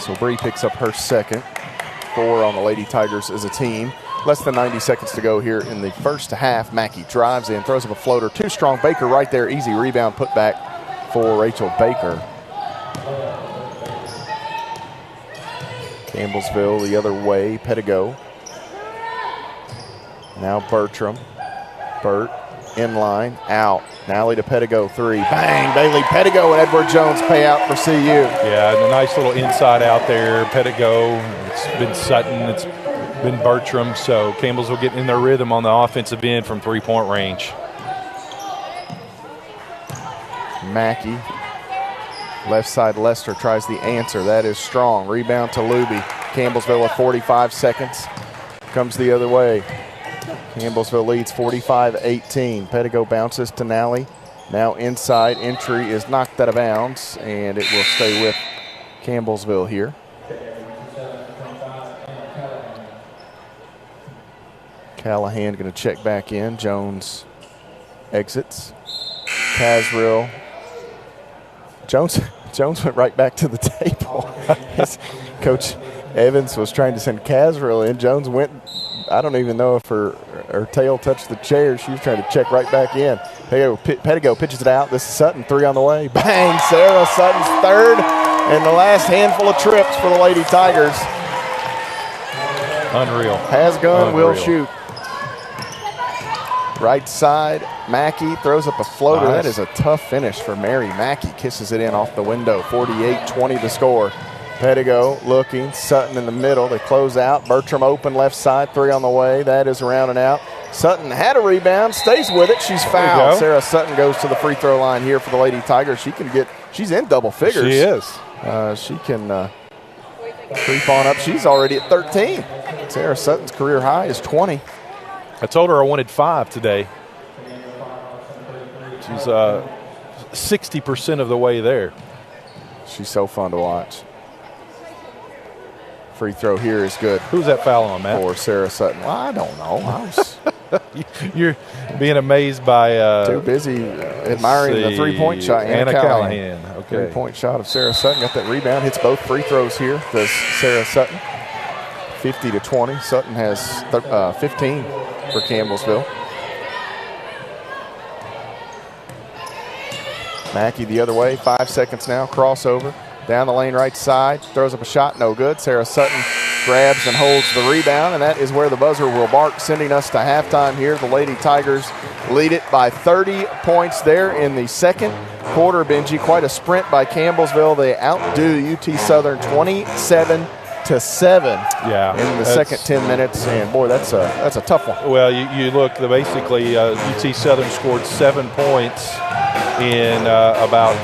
So Bree picks up her second. 4 on the Lady Tigers as a team. Less than 90 seconds to go here in the first half. Mackey drives in, throws up a floater. Too strong. Baker right there. Easy rebound put back for Rachel Baker. Campbellsville the other way. Pettigo. Now Bertram. Burt in line. Out. Nally to Pettigo. Three. Bang. Bailey Pettigo and Edward Jones pay out for CU. Yeah, and a nice little inside out there. Pettigo. It's been Sutton. It's been Bertram. So Campbellsville getting in their rhythm on the offensive end from three-point range. Mackey. Left side Lester tries the answer. That is strong. Rebound to Luby. Campbellsville with 45 seconds. Comes the other way. Campbellsville leads 45-18. Pettigo bounces to Nally. Now inside. Entry is knocked out of bounds, and it will stay with Campbellsville here. Callahan going to check back in. Jones exits. Casrill. Jones went right back to the table. Coach Evans was trying to send Casrill in. Jones went, I don't even know if her tail touched the chair. She was trying to check right back in. Pettigo pitches it out. This is Sutton, 3 on the way. Bang! Sarah Sutton's third, and the last handful of trips for the Lady Tigers. Unreal. Has gun, will shoot. Right side, Mackey throws up a floater. Nice. That is a tough finish for Mary Mackey. Kisses it in off the window. 48-20 the score. Pettigo looking. Sutton in the middle. They close out. Bertram open left side. 3 on the way. That is around and out. Sutton had a rebound. Stays with it. She's fouled. Sarah Sutton goes to the free throw line here for the Lady Tigers. She's in double figures. She is. She can creep on up. She's already at 13. Sarah Sutton's career high is 20. I told her I wanted 5 today. She's 60% of the way there. She's so fun to watch. Free throw here is good. Who's that foul on, Matt? For Sarah Sutton. Well, I don't know. You're being amazed by too busy admiring the three-point shot. Anna Callahan. Okay. Three-point shot of Sarah Sutton. Got that rebound. Hits both free throws here. Does Sarah Sutton. 50-20. Sutton has 15 for Campbellsville. Mackey the other way. 5 seconds now. Crossover. Down the lane right side. Throws up a shot. No good. Sarah Sutton grabs and holds the rebound, and that is where the buzzer will bark, sending us to halftime here. The Lady Tigers lead it by 30 points there in the second quarter, Benji. Quite a sprint by Campbellsville. They outdo UT Southern 27-7 in the second 10 minutes, and boy, that's a tough one. Well, you look, basically UT Southern scored 7 points in about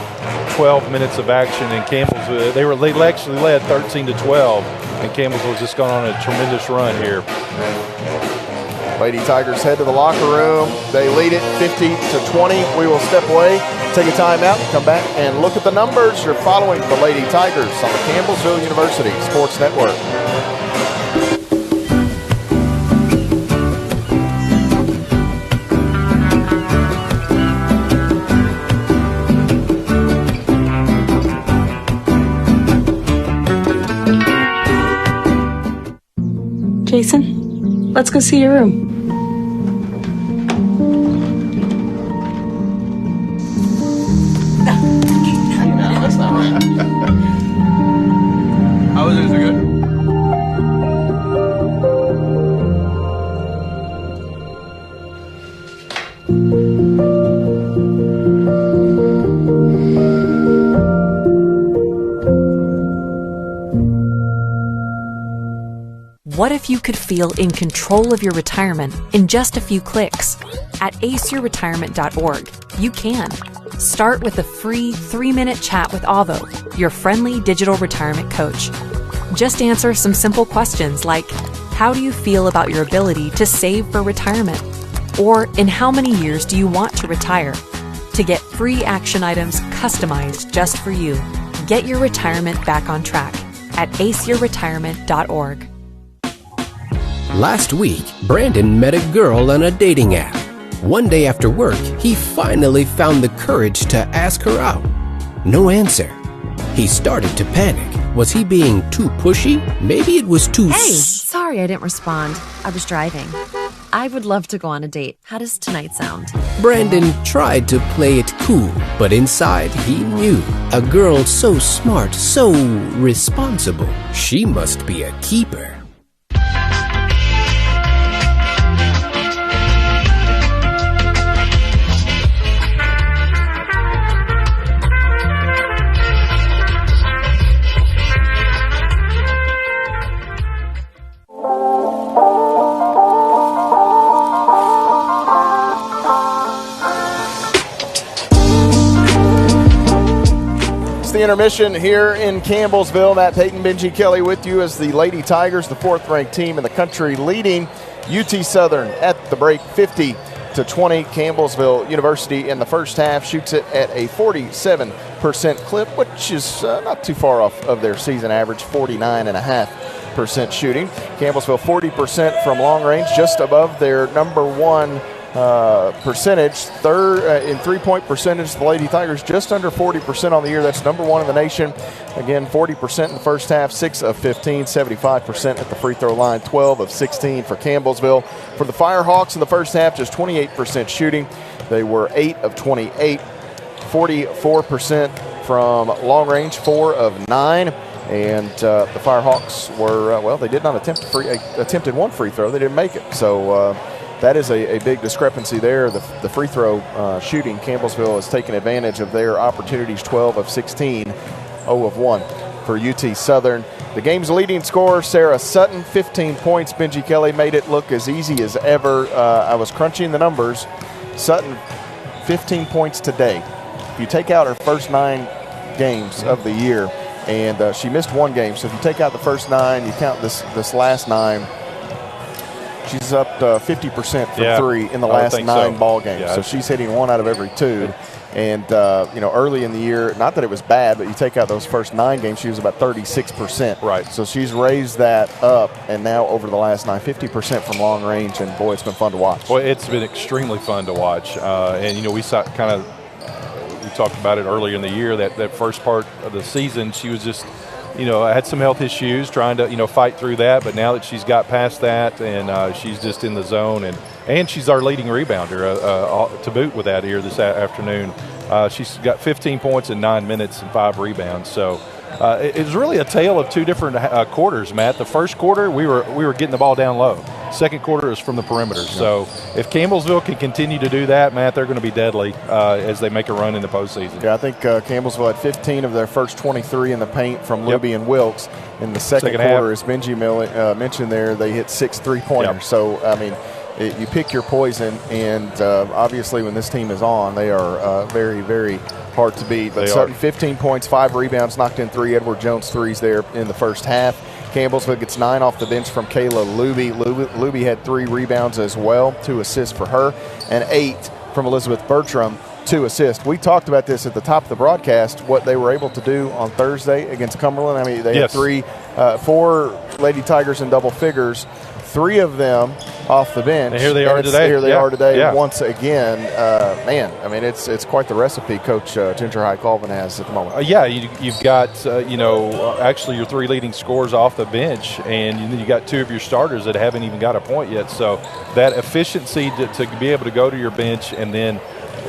12 minutes of action. And Campbellsville, they actually led 13-12, and Campbellsville was just gone on a tremendous run here. Lady Tigers head to the locker room. They lead it 50-20. We will step away, take a timeout, come back and look at the numbers. You're following the Lady Tigers on the Campbellsville University Sports Network. Jason, let's go see your room. That's not right. How was it? Is it good? What if you could feel in control of your retirement in just a few clicks? At aceyourretirement.org, you can. Start with a free 3-minute chat with Avo, your friendly digital retirement coach. Just answer some simple questions like, how do you feel about your ability to save for retirement? Or in how many years do you want to retire? To get free action items customized just for you, get your retirement back on track at aceyourretirement.org. Last week, Brandon met a girl on a dating app. One day after work, he finally found the courage to ask her out. No answer. He started to panic. Was he being too pushy? Maybe it was too... Hey, sorry I didn't respond. I was driving. I would love to go on a date. How does tonight sound? Brandon tried to play it cool, but inside he knew. A girl so smart, so responsible. She must be a keeper. The intermission here in Campbellsville. Matt Payton, Benji Kelly with you as the Lady Tigers, the 4th-ranked team in the country, leading UT Southern at the break 50-20. Campbellsville University in the first half shoots it at a 47% clip, which is not too far off of their season average, 49.5% shooting. Campbellsville 40% from long range, just above their number one percentage. Third in three-point percentage, the Lady Tigers just under 40% on the year. That's number one in the nation. Again, 40% in the first half, 6 of 15, 75% at the free throw line, 12 of 16 for Campbellsville. For the Firehawks in the first half, just 28% shooting. They were 8 of 28, 44% from long range, 4 of 9. And the Firehawks were, they did not attempted one free throw. They didn't make it. So that is a big discrepancy there. The free throw shooting, Campbellsville has taken advantage of their opportunities, 12 of 16, 0 of 1 for UT Southern. The game's leading scorer, Sarah Sutton, 15 points. Benji Kelly made it look as easy as ever. I was crunching the numbers. Sutton, 15 points today. If you take out her first 9 games of the year, and she missed one game, so if you take out the first 9, you count this last 9, she's up 50% from 3 in the last 9 ball games. Yeah, so she's hitting 1 out of every 2. And, early in the year, not that it was bad, but you take out those first 9 games, she was about 36%. Right. So she's raised that up, and now over the last 9, 50% from long range, and, boy, it's been fun to watch. Boy, it's been extremely fun to watch. We saw we talked about it earlier in the year, that first part of the season, she was just – had some health issues, trying to, fight through that. But now that she's got past that, and she's just in the zone, and she's our leading rebounder to boot with that here this afternoon. She's got 15 points in 9 minutes and 5 rebounds. So it was really a tale of 2 different quarters, Matt. The first quarter, we were getting the ball down low. Second quarter is from the perimeter. So if Campbellsville can continue to do that, Matt, they're going to be deadly as they make a run in the postseason. Yeah, I think Campbellsville had 15 of their first 23 in the paint from Libby and Wilkes. In the second quarter, as Benji mentioned there, they hit 6 3-pointers. Yep. So, you pick your poison, and obviously when this team is on, they are very, very hard to beat. But Sutton, 15 points, 5 rebounds, knocked in 3 Edward Jones threes there in the first half. Campbellsville gets 9 off the bench from Kayla Luby. Luby had 3 rebounds as well, 2 assists for her, and 8 from Elizabeth Bertram, 2 assists. We talked about this at the top of the broadcast, what they were able to do on Thursday against Cumberland. I mean, they had 4 Lady Tigers in double figures, 3 of them off the bench. And here they are today. Here they are today once again. Man, I mean, it's quite the recipe Coach Ginger High Colvin has at the moment. You've got, actually your 3 leading scorers off the bench, and you got 2 of your starters that haven't even got a point yet. So that efficiency to be able to go to your bench and then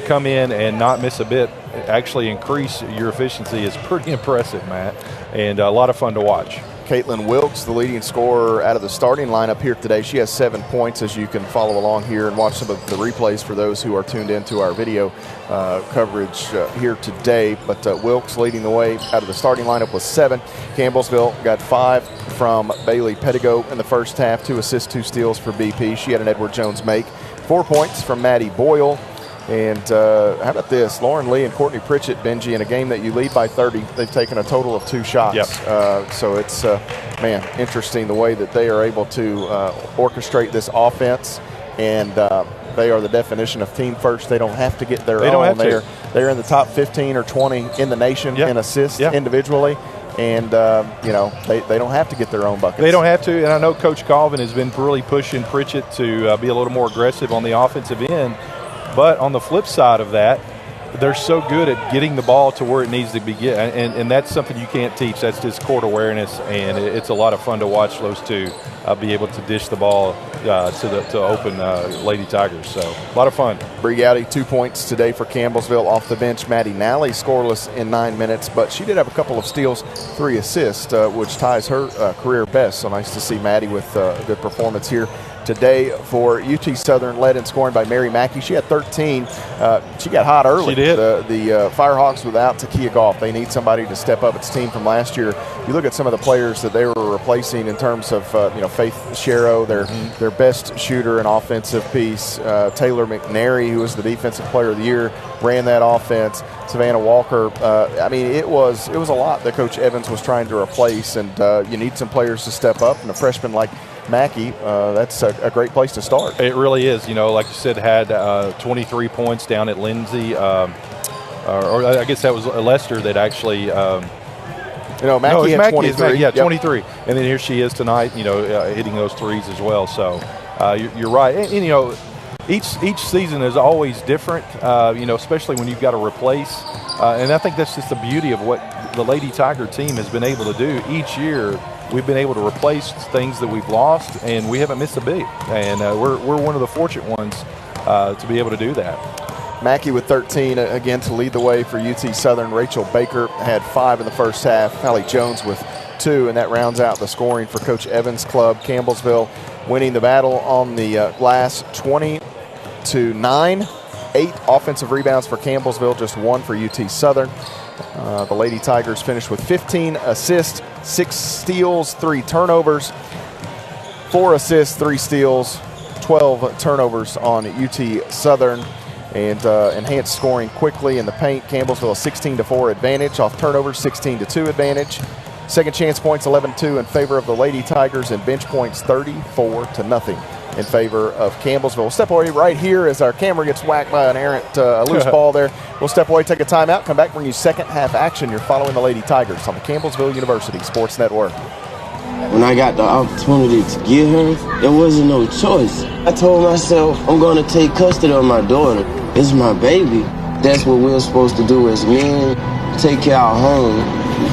come in and not miss a bit, actually increase your efficiency is pretty impressive, Matt, and a lot of fun to watch. Caitlin Wilkes, the leading scorer out of the starting lineup here today. She has 7 points, as you can follow along here and watch some of the replays for those who are tuned into our video coverage here today. But Wilkes leading the way out of the starting lineup with 7. Campbellsville got 5 from Bailey Pettigo in the first half, 2 assists, 2 steals for BP. She had an Edward Jones make. 4 points from Maddie Boyle. And how about this? Lauren Lee and Courtney Pritchett, Benji, in a game that you lead by 30, they've taken a total of 2 shots. Yep. So it's, interesting the way that they are able to orchestrate this offense. And they are the definition of team first. They don't have to get their own. They're in the top 15 or 20 in the nation in assists individually. And, they don't have to get their own buckets. They don't have to. And I know Coach Colvin has been really pushing Pritchett to be a little more aggressive on the offensive end. But on the flip side of that, they're so good at getting the ball to where it needs to be and that's something you can't teach. That's just court awareness, and it's a lot of fun to watch those 2 be able to dish the ball to open Lady Tigers. So a lot of fun. Bree Gowdy, 2 points today for Campbellsville off the bench. Maddie Nally scoreless in 9 minutes, but she did have a couple of steals, 3 assists, which ties her career best. So nice to see Maddie with a good performance here today for UT Southern, led in scoring by Mary Mackey. She had 13. She got hot early. She did. The Firehawks without Takia Goff. They need somebody to step up. It's team from last year. You look at some of the players that they were replacing in terms of Faith Sherrow, their best shooter and offensive piece. Taylor McNary, who was the defensive player of the year, ran that offense. Savannah Walker. It was a lot that Coach Evans was trying to replace, and you need some players to step up. And a freshman like Mackey, that's a great place to start. It really is. Like you said, had 23 points down at Lindsay. Or I guess that was Lester that actually Mackey had 23. 23. And then here she is tonight, hitting those threes as well. So you're right. And each season is always different, especially when you've got to replace. And I think that's just the beauty of what the Lady Tiger team has been able to do each year. We've been able to replace things that we've lost, and we haven't missed a beat. And we're one of the fortunate ones to be able to do that. Mackey with 13, again, to lead the way for UT Southern. Rachel Baker had 5 in the first half. Hallie Jones with 2, and that rounds out the scoring for Coach Evans' club. Campbellsville winning the battle on the glass 20-9. 8 offensive rebounds for Campbellsville, just 1 for UT Southern. The Lady Tigers finished with 15 assists, 6 steals, 3 turnovers, 4 assists, 3 steals, 12 turnovers on UT Southern, and enhanced scoring quickly in the paint. Campbellsville a 16-4 advantage off turnovers, 16-2 advantage. Second chance points 11-2 in favor of the Lady Tigers, and bench points 34-0 in favor of Campbellsville. We'll step away right here as our camera gets whacked by an errant loose ball there. We'll step away, take a timeout, come back, bring you second half action. You're following the Lady Tigers on the Campbellsville University Sports Network. When I got the opportunity to get her, there wasn't no choice. I told myself, I'm going to take custody of my daughter. It's my baby. That's what we're supposed to do as men. Take care of our home,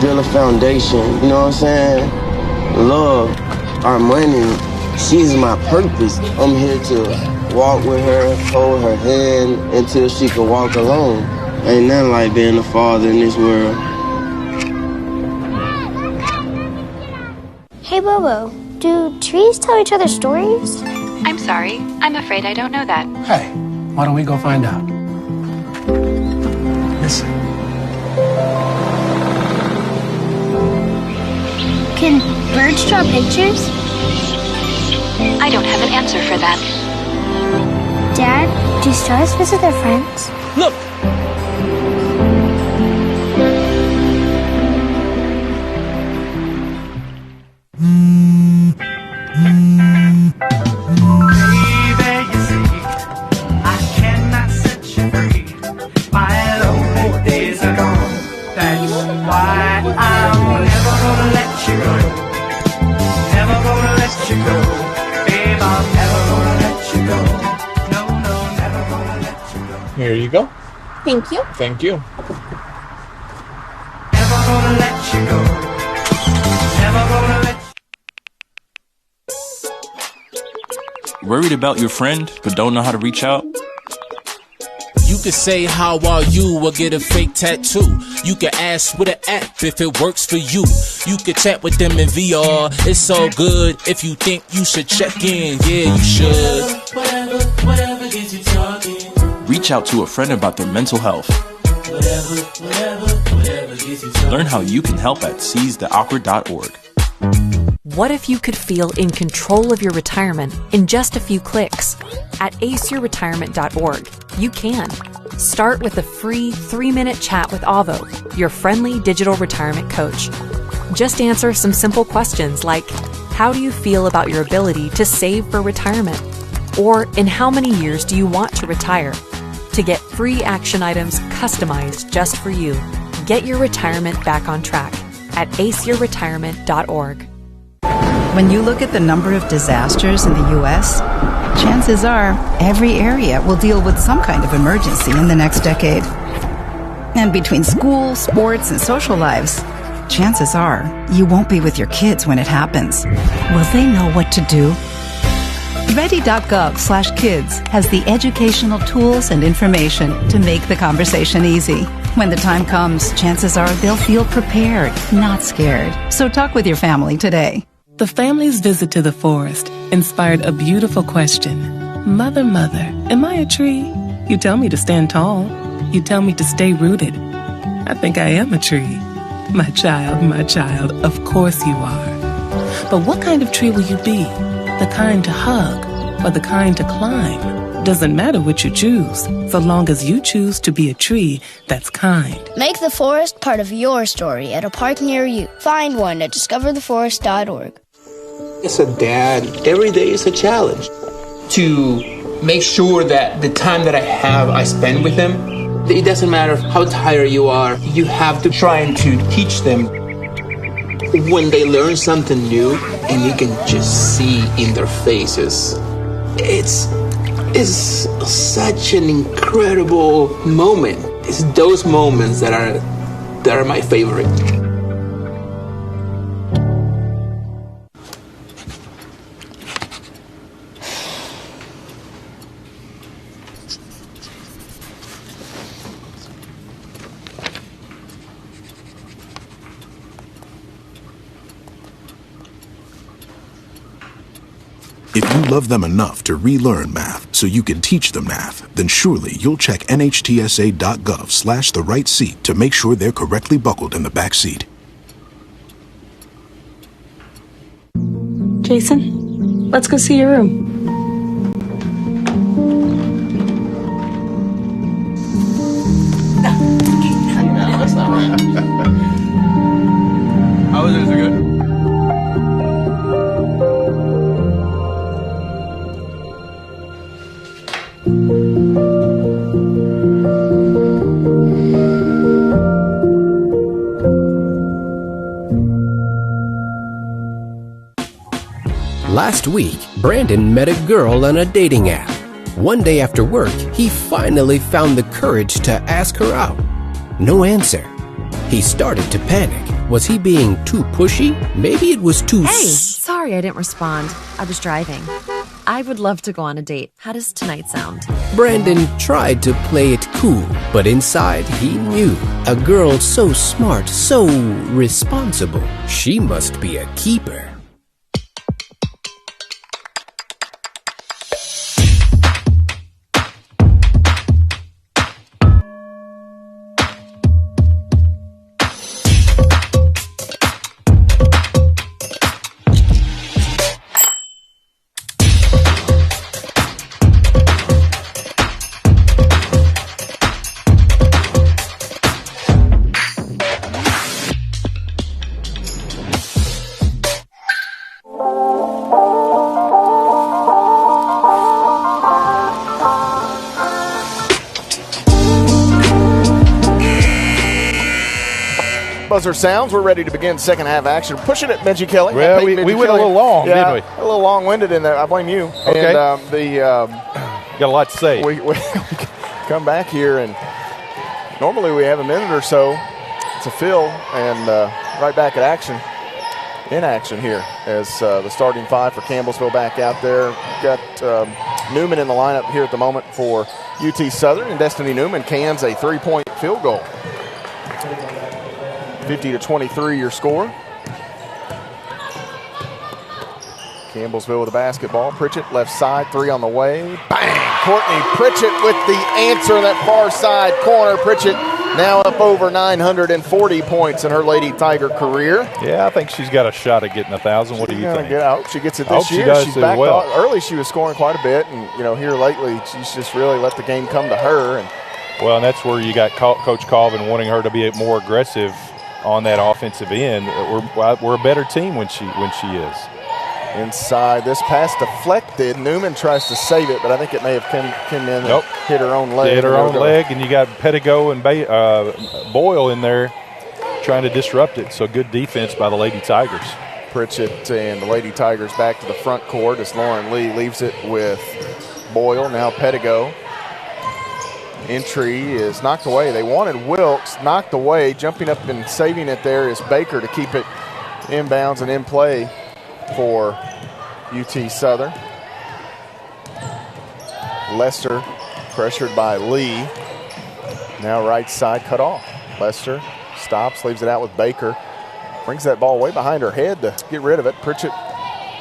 build a foundation, you know what I'm saying? Love, our money. She's my purpose. I'm here to walk with her, hold her hand until she can walk alone. Ain't nothing like being a father in this world. Hey, Bobo, do trees tell each other stories? I'm sorry. I'm afraid I don't know that. Hey, why don't we go find out? Listen. Can birds draw pictures? I don't have an answer for that. Dad, do stars visit their friends? Look! Here you go. Thank you. Thank you. Worried about your friend, but don't know how to reach out? You could say, how are you, or get a fake tattoo. You could ask with an app if it works for you. You could chat with them in VR. It's all good if you think you should check in. Yeah, you should. Whatever gets you talking. Reach out to a friend about their mental health. Whatever gets you talking. Learn how you can help at seizetheawkward.org. What if you could feel in control of your retirement in just a few clicks? At aceyourretirement.org, you can. Start with a free 3-minute chat with Avo, your friendly digital retirement coach. Just answer some simple questions like, how do you feel about your ability to save for retirement? Or in how many years do you want to retire? To get free action items customized just for you, get your retirement back on track at aceyourretirement.org. When you look at the number of disasters in the U.S., chances are every area will deal with some kind of emergency in the next decade. And between school, sports, and social lives, chances are you won't be with your kids when it happens. Will they know what to do? Ready.gov/kids has the educational tools and information to make the conversation easy. When the time comes, chances are they'll feel prepared, not scared. So talk with your family today. The family's visit to the forest inspired a beautiful question. Mother, mother, am I a tree? You tell me to stand tall. You tell me to stay rooted. I think I am a tree. My child, of course you are. But what kind of tree will you be? The kind to hug or the kind to climb? Doesn't matter what you choose, so long as you choose to be a tree that's kind. Make the forest part of your story at a park near you. Find one at discovertheforest.org. As a dad, every day is a challenge. To make sure that the time that I have, I spend with them. It doesn't matter how tired you are, you have to try and to teach them. When they learn something new, and you can just see in their faces, it's such an incredible moment. It's those moments that are my favorite. If you love them enough to relearn math so you can teach them math, then surely you'll check nhtsa.gov/the right seat to make sure they're correctly buckled in the back seat. Jason, let's go see your room. No, that's not right. How was it? Is it good? Last week, Brandon met a girl on a dating app. One day after work, he finally found the courage to ask her out. No answer. He started to panic. Was he being too pushy? Maybe it was too... Hey, sorry I didn't respond. I was driving. I would love to go on a date. How does tonight sound? Brandon tried to play it cool, but inside he knew. A girl so smart, so responsible. She must be a keeper. buzzer sounds. We're ready to begin second half action. Pushing it, Benji Kelly. Well, we went a little long, didn't we? A little long-winded in there. I blame you. Okay. And got a lot to say. We come back here, and normally we have a minute or so to fill, and right back at action. In action here as the starting five for Campbellsville back out there. Got Newman in the lineup here at the moment for UT Southern, and Destiny Newman cans a 3-point field goal. 50-23 your score. Campbellsville with the basketball. Pritchett left side, 3 on the way. Bang! Courtney Pritchett with the answer in that far side corner. Pritchett now up over 940 points in her Lady Tiger career. Yeah, I think she's got a shot at getting 1,000. What do you think? I hope she gets it this year. She's back early. She was scoring quite a bit, and here lately she's just really let the game come to her. And that's where you got Coach Colvin wanting her to be more aggressive on that offensive end. We're a better team when she is. Inside, this pass deflected. Newman tries to save it, but I think it may have come in and hit her own leg. Hit her own leg, and you got Pettigo and Boyle in there trying to disrupt it. So good defense by the Lady Tigers. Pritchett and the Lady Tigers back to the front court as Lauren Lee leaves it with Boyle. Now Pettigo. Entry is knocked away. They wanted Wilkes, knocked away. Jumping up and saving it there is Baker to keep it inbounds and in play for UT Southern. Lester pressured by Lee. Now right side cut off. Lester stops, leaves it out with Baker. Brings that ball way behind her head to get rid of it. Pritchett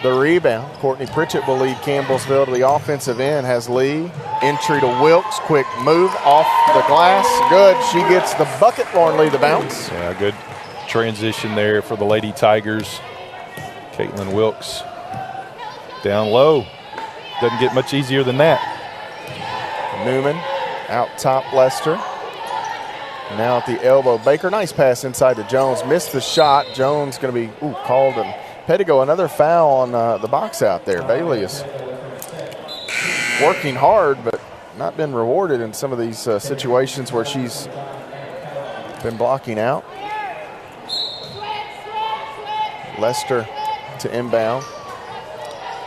the rebound. Courtney Pritchett will lead Campbellsville to the offensive end. Has Lee. Entry to Wilkes. Quick move off the glass. Good. She gets the bucket. Lauren Lee the bounce. Yeah, good transition there for the Lady Tigers. Caitlin Wilkes down low. Doesn't get much easier than that. Newman out top Lester. Now at the elbow, Baker. Nice pass inside to Jones. Missed the shot. Jones going to be called. And Pettigo, another foul on the box out there. Bailey is working hard, but not been rewarded in some of these situations where she's been blocking out. Lester to inbound.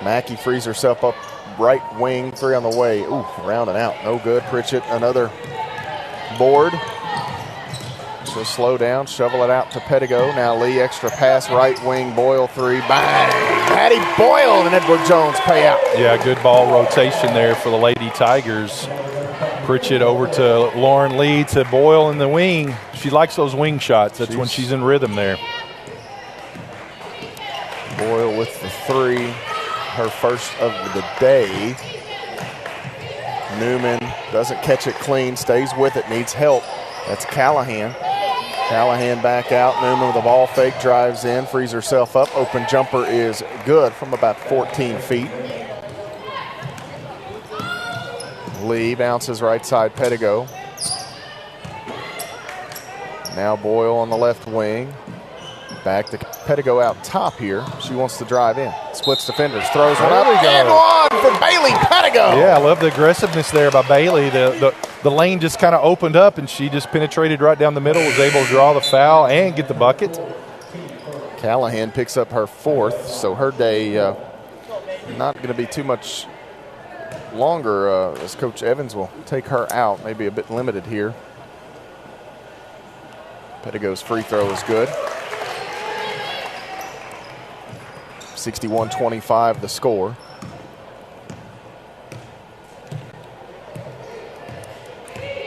Mackey frees herself up right wing, 3 on the way. Round and out. No good. Pritchett, another board. So slow down, shovel it out to Pettigo. Now Lee, extra pass, right wing, Boyle 3. Bang! Patty Boyle and Edward Jones pay out. Yeah, good ball rotation there for the Lady Tigers. Pritchett over to Lauren Lee to Boyle in the wing. She likes those wing shots. That's when she's in rhythm there. Boyle with the 3, her first of the day. Newman doesn't catch it clean, stays with it, needs help. That's Callahan. Callahan back out. Newman with a ball fake, drives in, frees herself up. Open jumper is good from about 14 feet. Lee bounces right side, Pettigo. Now Boyle on the left wing. Back to Pettigo out top here. She wants to drive in. Splits defenders, throws one up. And one for Bailey Pettigo. Yeah, I love the aggressiveness there by Bailey. The lane just kind of opened up, and she just penetrated right down the middle, was able to draw the foul and get the bucket. Callahan picks up her 4th, so her day not going to be too much longer as Coach Evans will take her out. Maybe a bit limited here. Pettigo's free throw is good. 61-25 the score.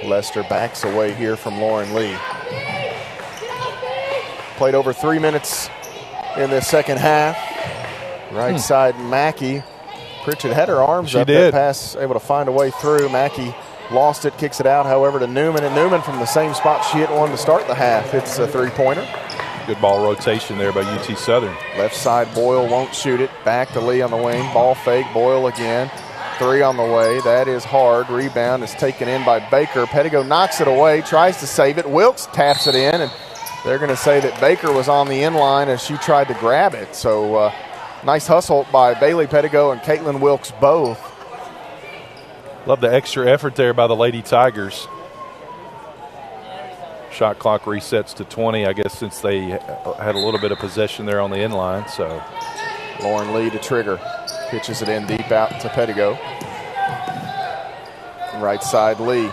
Lester backs away here from Lauren Lee. Played over 3 minutes in the second half. Right side, Mackey. Pritchett had her arms up. That pass able to find a way through. Mackey lost it, kicks it out, however, to Newman. And Newman from the same spot she hit one to start the half. It's a 3-pointer. Good ball rotation there by UT Southern. Left side, Boyle won't shoot it. Back to Lee on the wing. Ball fake, Boyle again. 3 on the way. That is hard. Rebound is taken in by Baker. Pettigo knocks it away, tries to save it. Wilkes taps it in, and they're going to say that Baker was on the inline as she tried to grab it. So nice hustle by Bailey Pettigo and Caitlin Wilkes both. Love the extra effort there by the Lady Tigers. Shot clock resets to 20, I guess, since they had a little bit of possession there on the end line. So Lauren Lee to trigger. Pitches it in deep out to Pettigo. Right side, Lee.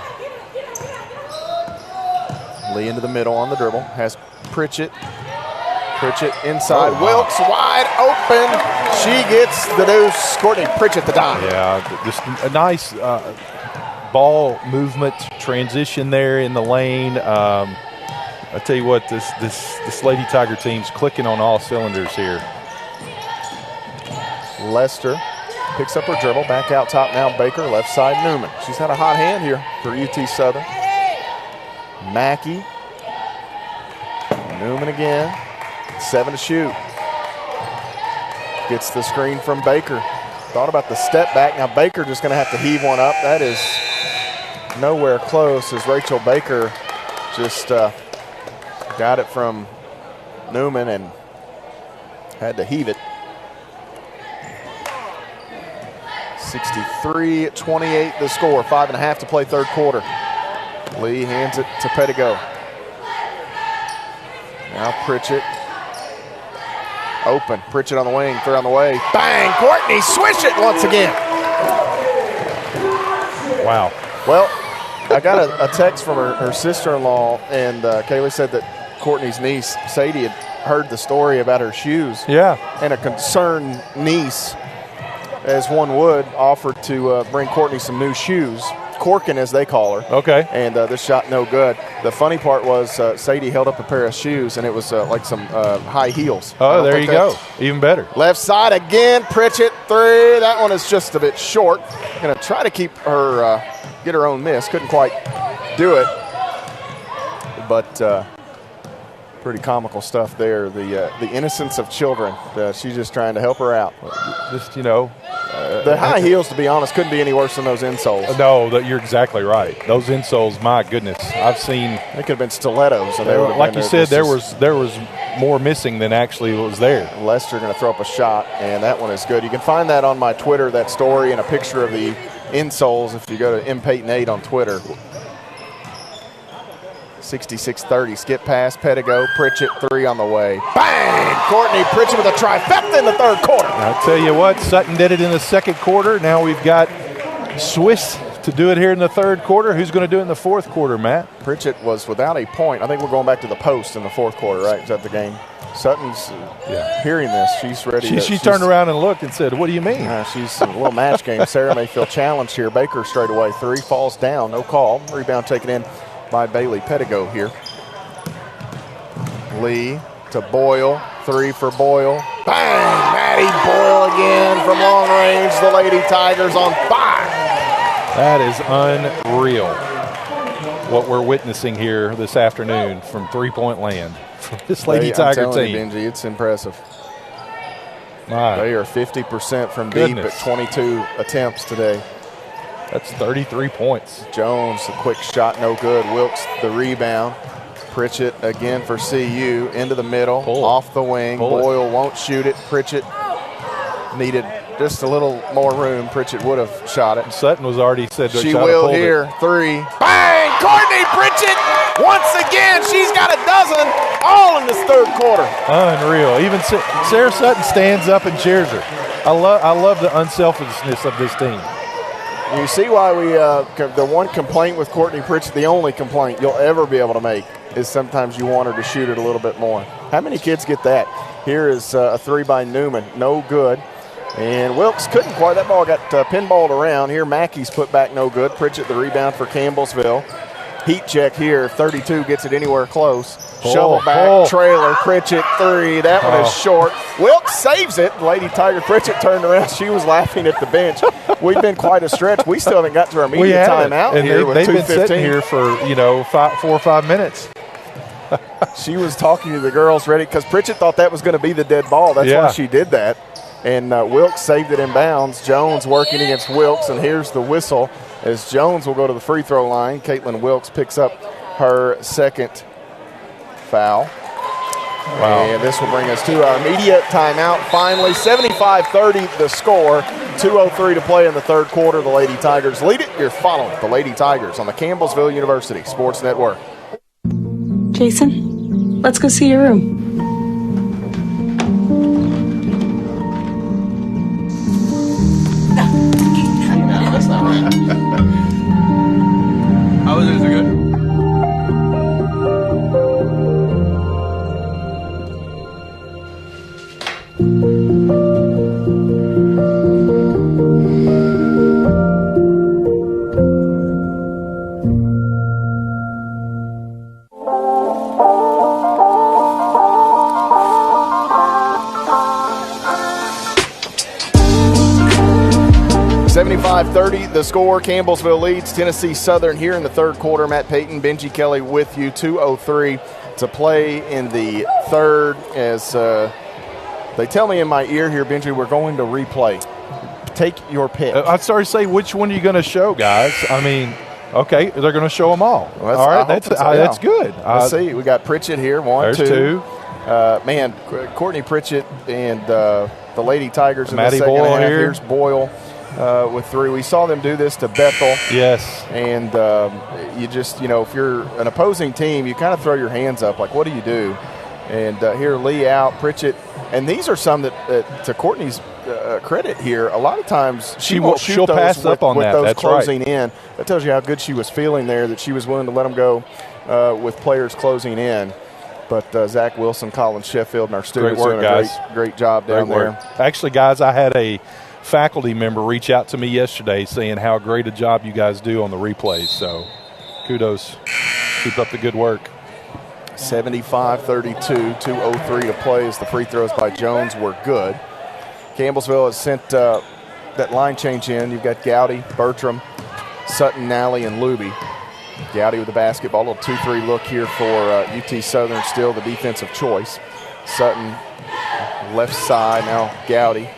Lee into the middle on the dribble. Has Pritchett. Pritchett inside. Wilkes wide open. She gets the deuce. Courtney Pritchett the dime. Yeah, just a nice ball movement transition there in the lane. I tell you what, this Lady Tiger team's clicking on all cylinders here. Lester picks up her dribble. Back out top now, Baker. Left side, Newman. She's had a hot hand here for UT Southern. Mackey. Newman again. 7 to shoot. Gets the screen from Baker. Thought about the step back. Now Baker just going to have to heave one up. That is nowhere close as Rachel Baker just got it from Newman and had to heave it. 63-28 the score. 5.5 to play third quarter. Lee hands it to Pettigo. Now Pritchett. Open. Pritchett on the wing. Third on the way. Bang! Courtney swish it once again. Wow. Well, I got a text from her sister-in-law, and Kaylee said that Courtney's niece, Sadie, had heard the story about her shoes. Yeah. And a concerned niece, as one would, offered to bring Courtney some new shoes. Corking, as they call her. Okay. And this shot no good. The funny part was Sadie held up a pair of shoes, and it was like some high heels. Oh, there you go. Even better. Left side again. Pritchett, 3. That one is just a bit short. Going to try to keep her, get her own miss. Couldn't quite do it. But pretty comical stuff there. The innocence of children. She's just trying to help her out. Just, you know. The high heels, to be honest, couldn't be any worse than those insoles. No, you're exactly right. Those insoles, my goodness, I've seen. They could have been stilettos. And like you said, there was more missing than actually was there. Lester going to throw up a shot, and that one is good. You can find that on my Twitter, that story, and a picture of the insoles if you go to MPayton8 on Twitter. 66-30, skip pass, Pettigo, Pritchett, 3 on the way. Bang! Courtney Pritchett with a trifecta in the third quarter. I'll tell you what, Sutton did it in the second quarter. Now we've got Swiss to do it here in the third quarter. Who's going to do it in the fourth quarter, Matt? Pritchett was without a point. I think we're going back to the post in the fourth quarter, right? Is that the game? Sutton's hearing this. She's ready. She turned around and looked and said, what do you mean? She's a little match game. Sarah may feel challenged here. Baker straight away. 3 falls down. No call. Rebound taken in by Bailey Pettigo here. Lee to Boyle. 3 for Boyle. Bang! Maddie Boyle again from long range. The Lady Tigers on fire. That is unreal what we're witnessing here this afternoon from three-point land from this Lady Tiger team. You, Benji, it's impressive. My they are 50% from deep at 22 attempts today. That's 33 points. Jones, a quick shot, no good. Wilkes, the rebound. Pritchett again for CU, into the middle, off the wing. Boyle won't shoot it. Pritchett needed just a little more room. Pritchett would have shot it. Sutton was already said to she will here. 3. Bang! Courtney Pritchett once again. She's got a dozen, all in this third quarter. Unreal. Even Sarah Sutton stands up and cheers her. I love the unselfishness of this team. You see why we the one complaint with Courtney Pritchett, the only complaint you'll ever be able to make, is sometimes you want her to shoot it a little bit more. How many kids get that? Here is a 3 by Newman, no good. And Wilkes couldn't quite. That ball got pinballed around. Here Mackey's put back, no good. Pritchett the rebound for Campbellsville. Heat check here. 32 gets it anywhere close. Shovel back, trailer. Pritchett 3. That one is short. Wilkes saves it. Lady Tiger Pritchett turned around. She was laughing at the bench. We've been quite a stretch. We still haven't got to our media timeout here with 2:15. They've been sitting here for 4 or 5 minutes. She was talking to the girls ready because Pritchett thought that was going to be the dead ball. That's why she did that. And Wilkes saved it in bounds. Jones working against Wilkes, and here's the whistle as Jones will go to the free throw line. Caitlin Wilkes picks up her second foul. Wow. And this will bring us to our media timeout. Finally, 75-30 the score. 2:03 to play in the third quarter. The Lady Tigers lead it. You're following the Lady Tigers on the Campbellsville University Sports Network. Jason, let's go see your room. No, that's not right. How was it? Is it good? .30 the score. Campbellsville leads Tennessee Southern here in the third quarter. Matt Payton, Benji Kelly with you. 2:03 to play in the third. As they tell me in my ear here, Benji, we're going to replay. Take your pick. I'm sorry to say, which one are you going to show, guys? I mean, okay, they're going to show them all. Well, all right, that's good. Let's see. We got Pritchett here. There's two. Man, Courtney Pritchett and the Lady Tigers in Maddie the second Boyle half. here. Here's Boyle. With 3. We saw them do this to Bethel. Yes. And you just, if you're an opposing team, you kind of throw your hands up. Like, what do you do? And here, Lee out, Pritchett. And these are some that to Courtney's credit here, a lot of times she'll pass up on with that. those That's closing right. in. That tells you how good she was feeling there, that she was willing to let them go with players closing in. But Zach Wilson, Colin Sheffield, and our students Great work, doing a guys. great job down there. Actually, guys, I had a faculty member reach out to me yesterday saying how great a job you guys do on the replays. So kudos. Keep up the good work. 75-32, 2:03 to play as the free throws by Jones were good. Campbellsville has sent that line change in. You've got Gowdy, Bertram, Sutton, Nally, and Luby. Gowdy with the basketball. A little 2-3 look here for UT Southern, still the defensive choice. Sutton left side, now Gowdy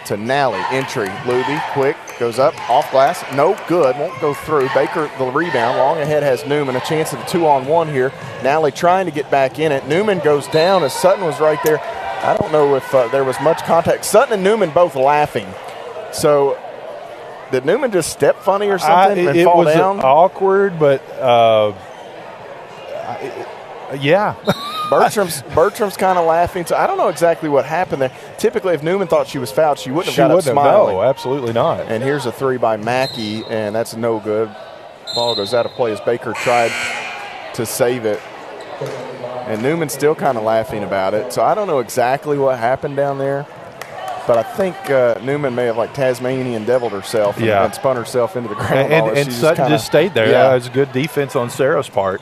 to Nally. Entry, Luby, quick, goes up, off glass, no good, won't go through. Baker, the rebound, long ahead has Newman, a chance at a 2-on-1 here. Nally trying to get back in it. Newman goes down as Sutton was right there. I don't know if there was much contact. Sutton and Newman both laughing. So did Newman just step funny or something and fall down? It was awkward, but yeah. Bertram's kind of laughing. So I don't know exactly what happened there. Typically, if Newman thought she was fouled, she wouldn't have got up smiling. No, absolutely not. And here's a 3 by Mackey, and that's no good. Ball goes out of play as Baker tried to save it. And Newman's still kind of laughing about it. So I don't know exactly what happened down there. But I think Newman may have Tasmanian deviled herself and spun herself into the ground. And Sutton just stayed there. Yeah, it was good defense on Sarah's part.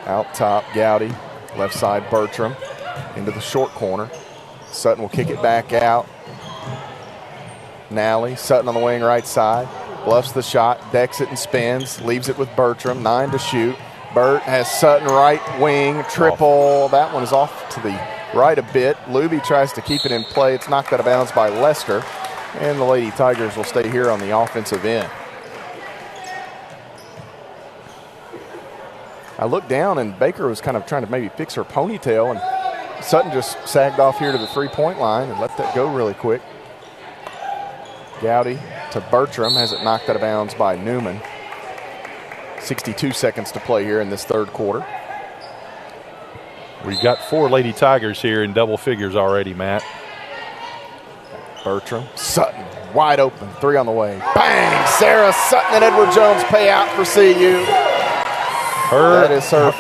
Out top, Gowdy. Left side, Bertram. Into the short corner. Sutton will kick it back out. Nally, Sutton on the wing right side. Bluffs the shot, decks it and spins. Leaves it with Bertram, 9 to shoot. Bert has Sutton right wing, triple. That one is off to the right a bit. Luby tries to keep it in play. It's knocked out of bounds by Lester. And the Lady Tigers will stay here on the offensive end. I looked down, and Baker was kind of trying to maybe fix her ponytail, and Sutton just sagged off here to the three-point line and let that go really quick. Gowdy to Bertram, has it knocked out of bounds by Newman. 62 seconds to play here in this third quarter. We've got 4 Lady Tigers here in double figures already, Matt. Bertram, Sutton, wide open, 3 on the way. Bang! Sarah Sutton and Edward Jones pay out for CU. That is her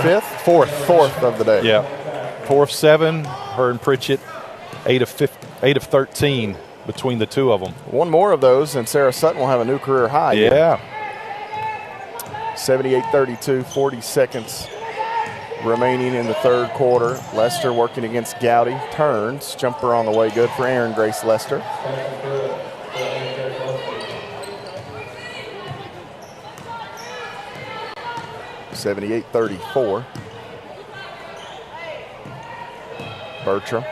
fourth of the day. Yeah, 4 of 7. Her and Pritchett, 8 of 13 between the two of them. One more of those, and Sarah Sutton will have a new career high. Yeah. 78-32, 40 seconds remaining in the third quarter. Lester working against Gowdy. Turns, jumper on the way, good for Aaron Grace Lester. (78-34). Bertram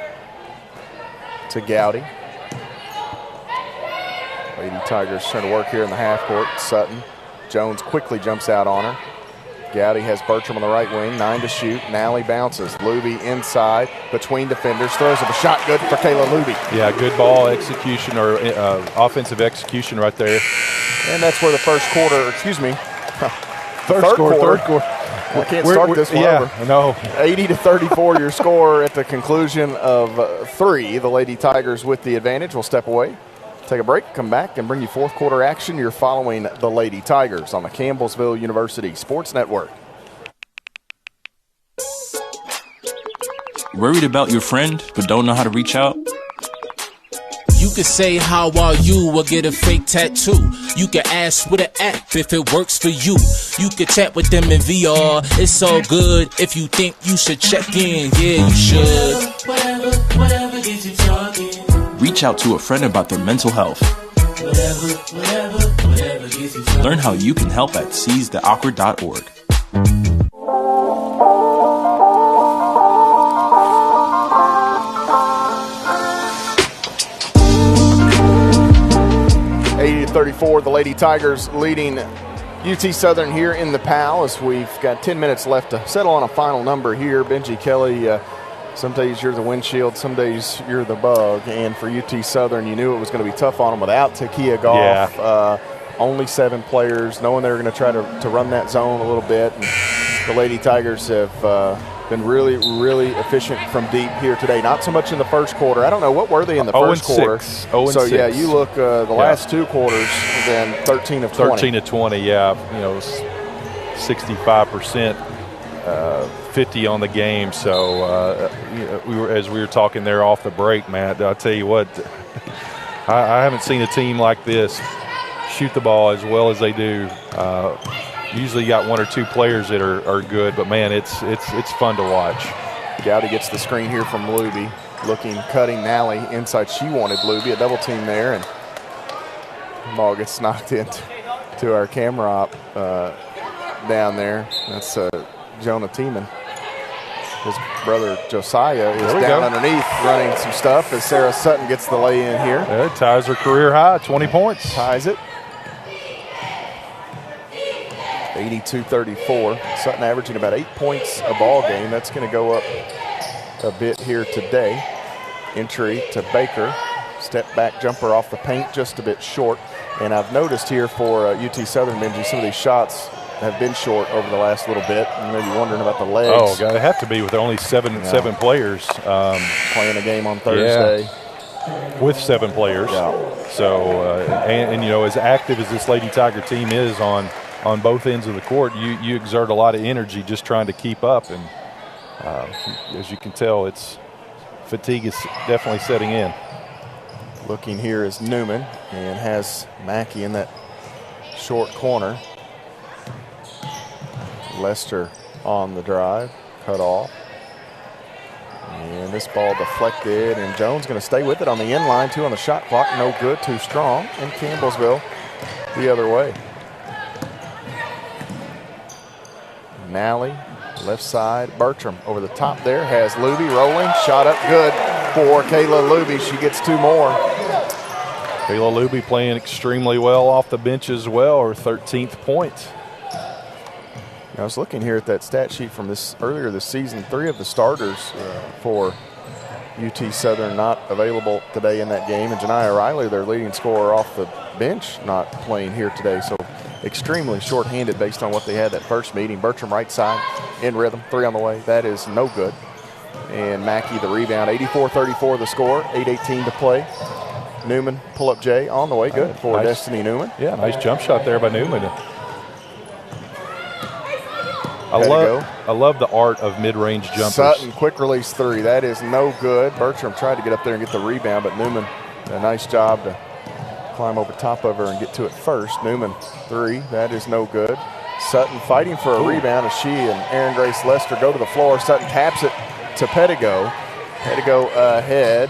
to Gowdy. Lady Tigers trying to work here in the half court. Sutton. Jones quickly jumps out on her. Gowdy has Bertram on the right wing, 9 to shoot. Nally bounces. Luby inside between defenders. Throws up a shot, good for Kayla Luby. Yeah, good ball execution or offensive execution right there. And that's where the third quarter. I can't start this one over. No. 80-34 your score at the conclusion of 3. The Lady Tigers with the advantage. We'll step away, take a break, come back, and bring you fourth quarter action. You're following the Lady Tigers on the Campbellsville University Sports Network. Worried about your friend, but don't know how to reach out? You could say how are you or get a fake tattoo. You could ask with an app if it works for you. You could chat with them in VR. It's all good if you think you should check in. Yeah, you should. Whatever gets you talking. Reach out to a friend about their mental health. Whatever gets you talking. Learn how you can help at seizetheawkward.org. The Lady Tigers leading UT Southern here in the PAL as we've got 10 minutes left to settle on a final number here. Benji Kelly, some days you're the windshield, some days you're the bug. And for UT Southern, you knew it was going to be tough on them without Takia Goff. Yeah. Only 7 players, knowing they were going to try to run that zone a little bit. And the Lady Tigers have been really, really efficient from deep here today. Not so much in the first quarter. I don't know, what were they in the first quarter? 0-6. So, yeah, you look the last 2 quarters, then 13 of 20. 13 of 20, yeah. 65%, 50 on the game. So, as we were talking there off the break, Matt, I'll tell you what, I haven't seen a team like this shoot the ball as well as they do. Usually you got 1 or 2 players that are good, but, man, it's fun to watch. Gowdy gets the screen here from Luby. Cutting Nally inside. She wanted Luby, a double team there, and the ball gets knocked into our camera op down there. That's Jonah Tiemann. His brother Josiah is down underneath running some stuff as Sarah Sutton gets the lay in here. Yeah, ties her career high, 20 points. Ties it. 82-34. Sutton averaging about 8 points a ball game. That's going to go up a bit here today. Entry to Baker. Step back jumper off the paint, just a bit short. And I've noticed here for UT Southern, Benji, some of these shots have been short over the last little bit. You may be wondering about the legs. Oh, God, they have to be with only seven players. Playing a game on Thursday. Yeah, with 7 players. Yeah. So, and as active as this Lady Tiger team is on both ends of the court, you exert a lot of energy just trying to keep up. And as you can tell, fatigue is definitely setting in. Looking here is Newman and has Mackey in that short corner. Lester on the drive, cut off. And this ball deflected, and Jones going to stay with it on the end line. 2 on the shot clock, no good, too strong. And Campbellsville the other way. Nally, left side. Bertram over the top there, has Luby rolling. Shot up good for Kayla Luby. She gets 2 more. Kayla Luby playing extremely well off the bench as well, her 13th point. I was looking here at that stat sheet from earlier this season. 3 of the starters for UT Southern not available today in that game. And Janiah Riley, their leading scorer off the bench, not playing here today. So extremely short-handed based on what they had that first meeting. Bertram right side, in rhythm, 3 on the way. That is no good. And Mackey the rebound, 84-34 the score, 8:18 to play. Newman, pull-up J on the way, good for Destiny Newman. Yeah, nice jump shot there by Newman. I love the art of mid-range jumpers. Sutton, quick release 3. That is no good. Bertram tried to get up there and get the rebound, but Newman, a nice job to climb over top of her and get to it first. Newman, 3. That is no good. Sutton fighting for a rebound as she and Aaron Grace Lester go to the floor. Sutton taps it to Pettigo. Pettigo ahead.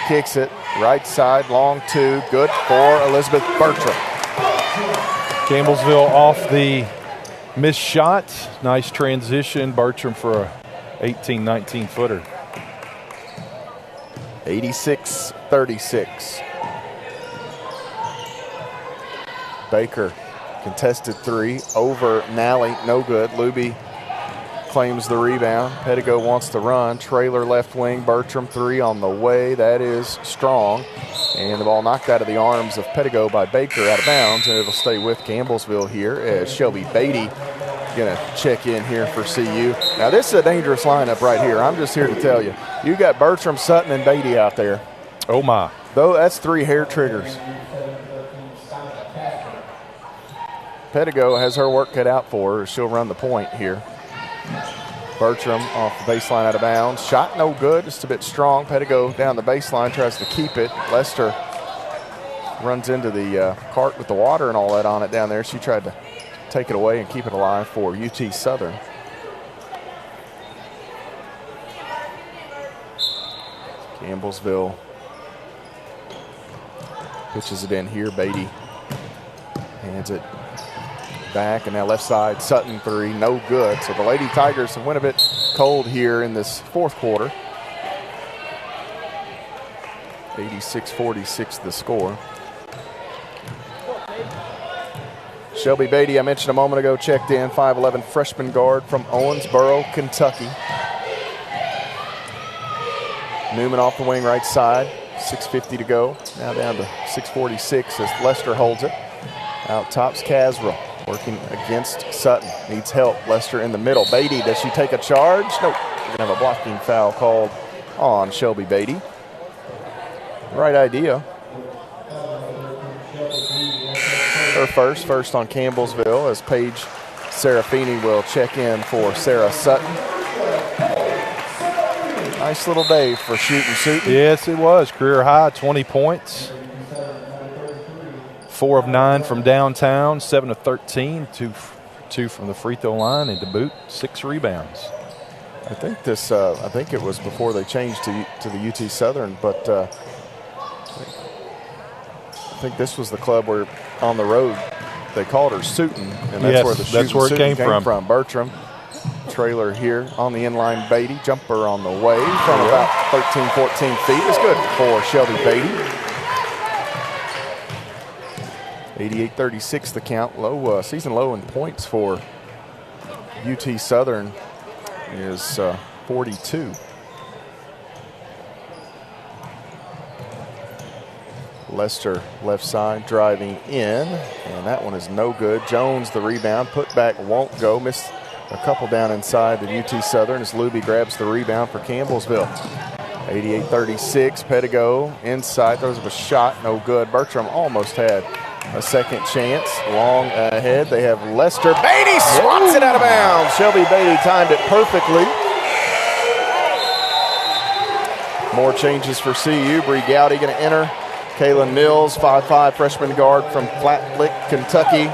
Kicks it. Right side, long 2. Good for Elizabeth Bertram. Campbellsville off the missed shot. Nice transition. Bertram for a 18-19 footer. 86-36. Baker, contested 3 over Nally, no good. Luby claims the rebound. Pettigo wants to run. Trailer left wing. Bertram 3 on the way. That is strong. And the ball knocked out of the arms of Pettigo by Baker out of bounds, and it'll stay with Campbellsville here as Shelby Beatty going to check in here for CU. Now, this is a dangerous lineup right here. I'm just here to tell you. You got Bertram, Sutton, and Beatty out there. Oh, my. Though that's 3 hair triggers. Pedigo has her work cut out for her. She'll run the point here. Bertram off the baseline out of bounds. Shot no good, just a bit strong. Pedigo down the baseline, tries to keep it. Lester runs into the cart with the water and all that on it down there. She tried to take it away and keep it alive for UT Southern. Campbellsville pitches it in here. Beatty hands it back, and now left side, Sutton 3, no good. So the Lady Tigers have went a bit cold here in this fourth quarter. 86-46 the score. Shelby Beatty, I mentioned a moment ago, checked in, 5'11" freshman guard from Owensboro, Kentucky. Newman off the wing right side, 6:50 to go. Now down to 6:46 as Lester holds it. Out top's Caswell. Working against Sutton. Needs help. Lester in the middle. Beatty, does she take a charge? Nope. We're going to have a blocking foul called on Shelby Beatty. Right idea. Her first on Campbellsville as Paige Serafini will check in for Sarah Sutton. Nice little day for shooting Sutton. Yes, it was. Career high, 20 points. 4 of 9 from downtown, 7 of 13, two from the free throw line, and to boot, 6 rebounds. I think this. I think it was before they changed to the UT Southern, but I think this was the club where on the road they called her Sutton, and that's where the shooting came from. Bertram. Trailer here on the inline. Beatty jumper on the way from about 13-14 feet. It's good for Shelby Beatty. 88-36 the count. Low season low in points for UT Southern is 42. Lester left side driving in, and that one is no good. Jones the rebound, put back won't go. Missed a couple down inside to UT Southern as Luby grabs the rebound for Campbellsville. 88-36, Pedigo inside, throws up a shot, no good. Bertram almost had a second chance. Long ahead, they have Lester. Beatty swats it out of bounds. Shelby Beatty timed it perfectly. More changes for CU. Bree Gowdy going to enter. Kaylin Mills, 5'5", freshman guard from Flat Lick, Kentucky.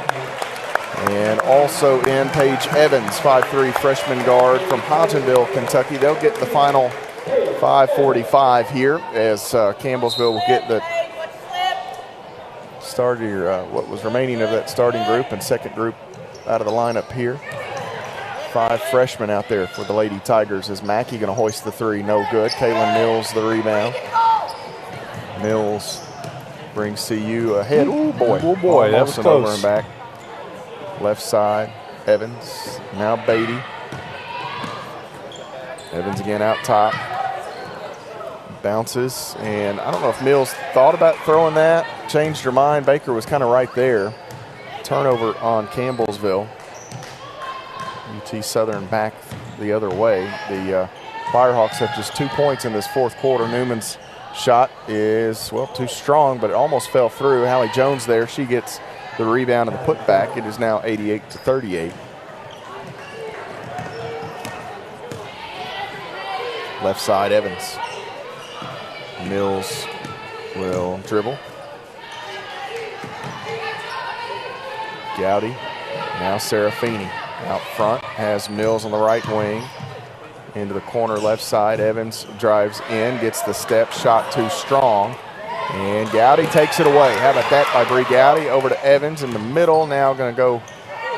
And also in Paige Evans, 5'3", freshman guard from Hodgenville, Kentucky. They'll get the final 5:45 here as Campbellsville will get the what was remaining of that starting group and second group out of the lineup here. 5 freshmen out there for the Lady Tigers as Mackey going to hoist the 3, no good. Kaylin Mills the rebound. Mills brings CU ahead. Oh boy, that was close. Over and back. Left side, Evans. Now Beatty. Evans again out top. Bounces, and I don't know if Mills thought about throwing that, changed her mind. Baker was kind of right there. Turnover on Campbellsville. UT Southern back the other way. The Firehawks have just 2 points in this fourth quarter. Newman's shot is, well, too strong, but it almost fell through. Hallie Jones there, she gets the rebound and the putback. It is now 88-38. Left side, Evans. Mills will dribble. Gowdy, now Serafini. Out front, has Mills on the right wing. Into the corner left side, Evans drives in, gets the step, shot too strong. And Gowdy takes it away. How about that by Bree Gowdy? Over to Evans in the middle, now going to go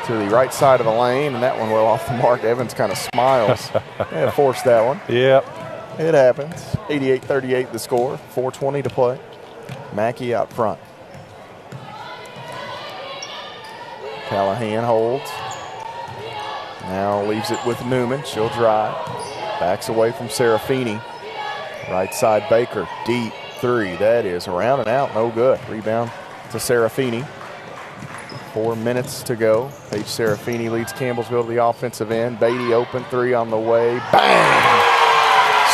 to the right side of the lane, and that one well off the mark. Evans kind of smiles. They had to force that one. Yep. It happens. 88-38 the score, 4:20 to play. Mackey out front. Callahan holds. Now leaves it with Newman. She'll drive. Backs away from Serafini. Right side Baker. Deep 3. That is around and out. No good. Rebound to Serafini. 4 minutes to go. Paige Serafini leads Campbellsville to the offensive end. Beatty open, 3 on the way. Bang!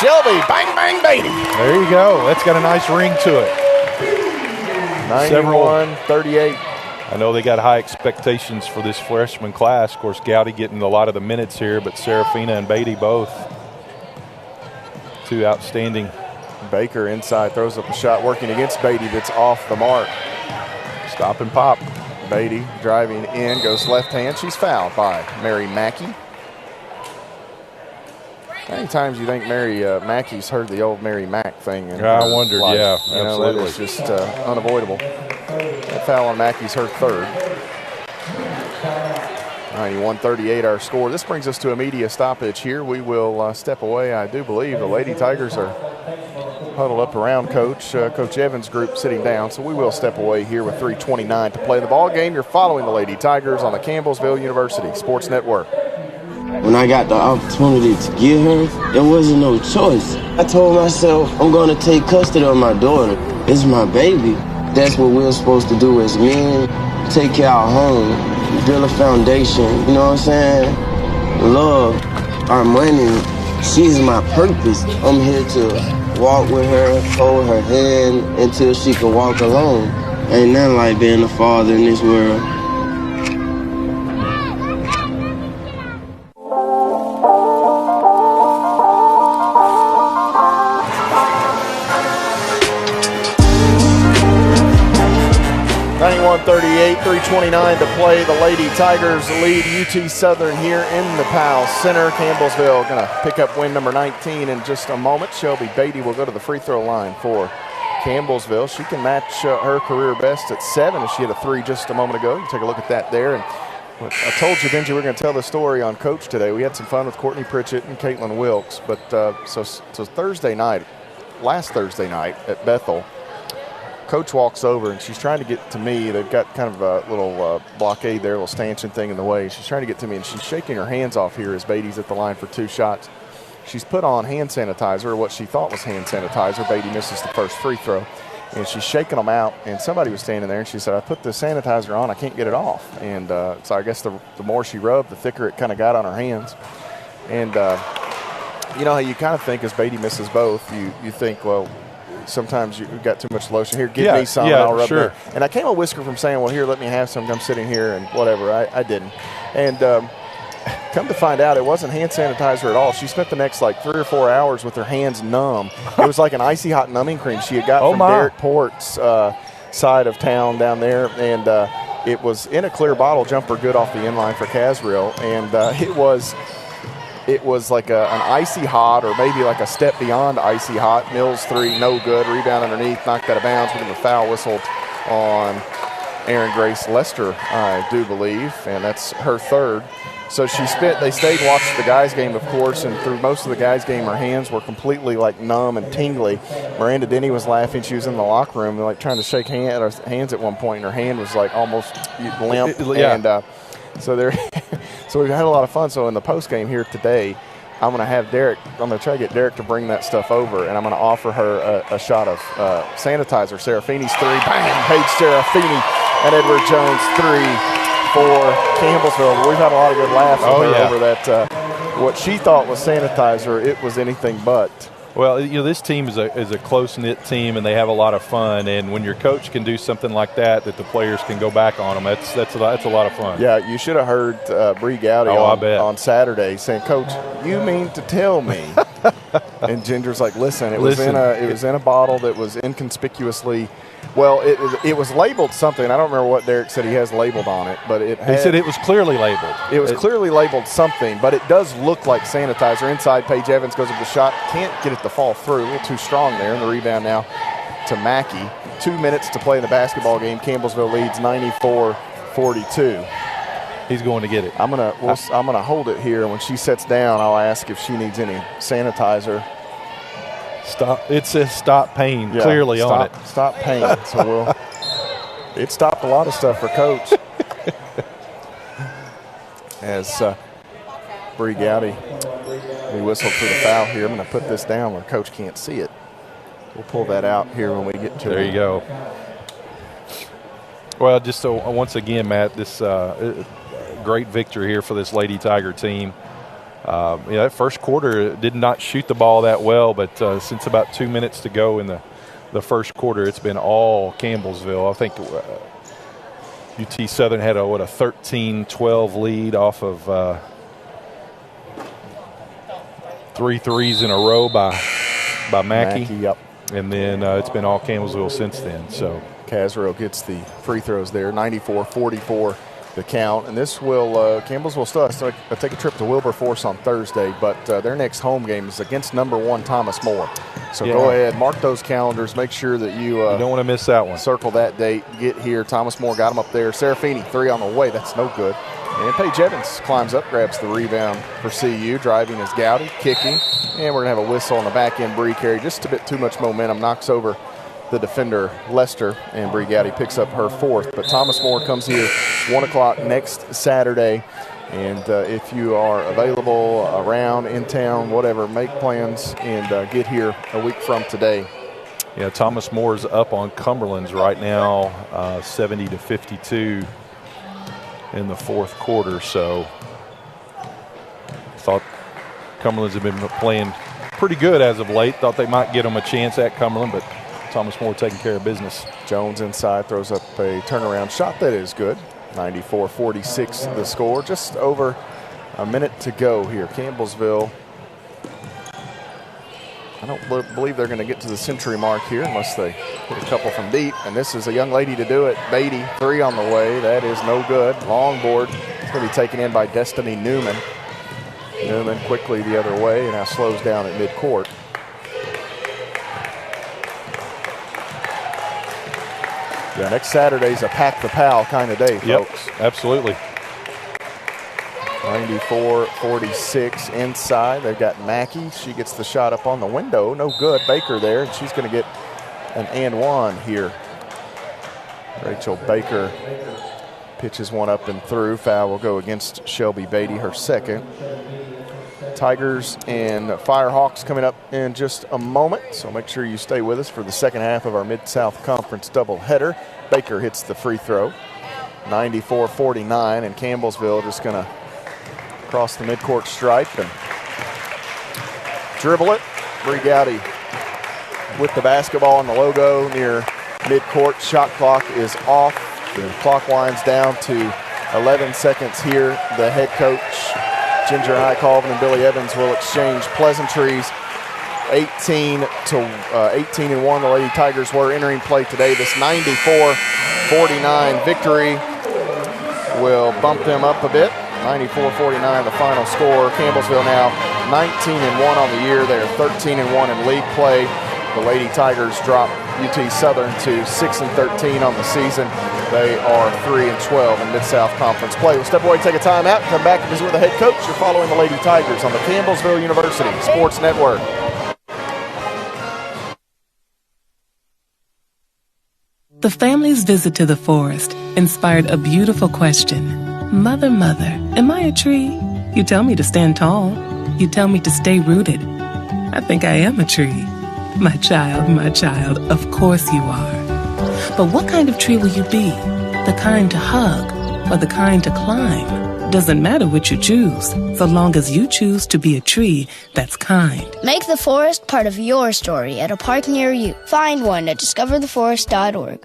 Shelby, bang, bang, Beatty. There you go. That's got a nice ring to it. 91-38. I know they got high expectations for this freshman class. Of course, Gowdy getting a lot of the minutes here, but Serafina and Beatty both. 2 outstanding. Baker inside throws up a shot working against Beatty that's off the mark. Stop and pop. Beatty driving in, goes left hand. She's fouled by Mary Mackey. How many times do you think Mary Mackey's heard the old Mary Mack thing? I wondered, life? yeah, you know, absolutely. that is just unavoidable. That foul on Mackey's her 3rd. 91-38 our score. This brings us to a media stoppage here. We will step away. I do believe the Lady Tigers are huddled up around Coach Evans' group sitting down. So we will step away here with 3:29 to play the ball game. You're following the Lady Tigers on the Campbellsville University Sports Network. When I got the opportunity to get her, there wasn't no choice. I told myself, I'm going to take custody of my daughter. It's my baby. That's what we're supposed to do as men. Take care of our home, build a foundation, you know what I'm saying? Love, our money, she's my purpose. I'm here to walk with her, hold her hand until she can walk alone. Ain't nothing like being a father in this world. .38, 3:29 to play. The Lady Tigers lead UT Southern here in the Powell Center. Campbellsville going to pick up win number 19 in just a moment. Shelby Beatty will go to the free throw line for Campbellsville. She can match her career best at 7 as she hit a 3 just a moment ago. You can take a look at that there. And I told you, Benji, we're going to tell the story on Coach today. We had some fun with Courtney Pritchett and Caitlin Wilkes. But so Thursday night, last Thursday night at Bethel, Coach walks over and she's trying to get to me. They've got kind of a little blockade there, a little stanchion thing in the way. She's trying to get to me and she's shaking her hands off here as Beatty's at the line for 2 shots. She's put on hand sanitizer, or what she thought was hand sanitizer. Beatty misses the first free throw and she's shaking them out. And somebody was standing there and she said, I put the sanitizer on, I can't get it off. And so I guess the more she rubbed, the thicker it kind of got on her hands. And you know how you kind of think as Beatty misses both, you think, well, sometimes you've got too much lotion. Here, give me some and I'll rub it. And I came a whisker from saying, well, here, let me have some. I'm sitting here and whatever. I didn't. And come to find out, it wasn't hand sanitizer at all. She spent the next like 3 or 4 hours with her hands numb. It was like an icy hot numbing cream she had got from Derek Port's side of town down there. And it was in a clear bottle, jumper good off the inline for Casriel. And it was like an icy hot, or maybe like a step beyond icy hot. Mills 3, no good. Rebound underneath, knocked out of bounds. We have a foul whistled on Aaron Grace Lester, I do believe, and that's her 3rd. So they stayed and watched the guys' game, of course, and through most of the guys' game, her hands were completely like numb and tingly. Miranda Denny was laughing. She was in the locker room, like trying to shake hands at one point, and her hand was like almost limp. And so we've had a lot of fun. So in the post game here today, I'm going to have Derek. I'm going to try to get Derek to bring that stuff over, and I'm going to offer her a shot of sanitizer. Serafini's 3, bang! Paige Serafini and Edward Jones 3 for Campbellsville. We've had a lot of good laughs with her over that. What she thought was sanitizer, it was anything but. Well, you know, this team is a close-knit team, and they have a lot of fun. And when your coach can do something like that the players can go back on them, that's a lot of fun. Yeah, you should have heard Bree Gowdy on Saturday saying, "Coach, you mean to tell me?" And Ginger's like, "Listen, it was in a bottle that was inconspicuously." Well, it was labeled something. I don't remember what Derek said he has labeled on it, but he said it was clearly labeled. It was clearly labeled something, but it does look like sanitizer. Inside, Paige Evans goes up the shot, can't get it to fall through. A little too strong there, and the rebound now to Mackey. 2 minutes to play in the basketball game. Campbellsville leads 94-42. He's going to get it. I'm gonna hold it here. When she sits down, I'll ask if she needs any sanitizer. Stop. It says stop pain clearly on it. Stop pain. So it stopped a lot of stuff for Coach. As Bree Gowdy, we whistled for the foul here. I'm going to put this down where Coach can't see it. We'll pull that out here when we get to it. There you go. Well, just once again, Matt, this great victory here for this Lady Tiger team. That first quarter did not shoot the ball that well, but since about 2 minutes to go in the first quarter, it's been all Campbellsville. I think UT Southern had a 13-12 lead off of 3 threes in a row by Mackey. Yep. And then it's been all Campbellsville since then. So Casro gets the free throws there, 94-44 the count. And this will, Campbellsville still has to take a trip to Wilberforce on Thursday, but their next home game is against number 1 Thomas More. So go ahead, mark those calendars, make sure that you don't want to miss that one. Circle that date, get here. Thomas More got him up there. Serafini, 3 on the way, that's no good. And Paige Evans climbs up, grabs the rebound for CU. Driving is Gowdy, kicking. And we're going to have a whistle on the back end. Bree Carey, just a bit too much momentum, knocks over the defender Lester, and Bree Gowdy picks up her 4th. But Thomas More comes here 1 o'clock next Saturday. And if you are available around, in town, whatever, make plans and get here a week from today. Yeah, Thomas Moore's up on Cumberland's right now, 70-52 in the 4th quarter. So thought Cumberland's have been playing pretty good as of late. Thought they might get them a chance at Cumberland, but Thomas More taking care of business. Jones inside throws up a turnaround shot that is good. 94-46 the score. Just over a minute to go here. Campbellsville, I don't believe they're going to get to the century mark here unless they hit a couple from deep. And this is a young lady to do it. Beatty, 3 on the way. That is no good. Long board. It's going to be taken in by Destiny Newman. Newman quickly the other way and now slows down at midcourt. Yeah, next Saturday's a pack the pal kind of day, folks. Yep, absolutely. 94-46 inside. They've got Mackey. She gets the shot up on the window. No good. Baker there, and she's going to get an and one here. Rachel Baker pitches one up and through. Foul will go against Shelby Beatty, her 2nd. Tigers and Firehawks coming up in just a moment, so make sure you stay with us for the second half of our Mid-South Conference doubleheader. Baker hits the free throw, 94-49, and Campbellsville just going to cross the midcourt stripe and dribble it. Bree Gowdy with the basketball and the logo near midcourt. Shot clock is off. The clock winds down to 11 seconds here. The head coach, Ginger Highcolvin and Billy Evans, will exchange pleasantries. 18-1, the Lady Tigers were entering play today. This 94-49 victory will bump them up a bit. 94-49 the final score. Campbellsville now 19-1 on the year. They're 13-1 in league play. The Lady Tigers drop UT Southern to 6-13 on the season. They are 3-12 in Mid-South Conference play. We'll step away, take a timeout, come back and visit with the head coach. You're following the Lady Tigers on the Campbellsville University Sports Network. The family's visit to the forest inspired a beautiful question. Mother, mother, am I a tree? You tell me to stand tall. You tell me to stay rooted. I think I am a tree. My child, of course you are. But what kind of tree will you be? The kind to hug or the kind to climb? Doesn't matter which you choose, so long as you choose to be a tree that's kind. Make the forest part of your story at a park near you. Find one at discovertheforest.org.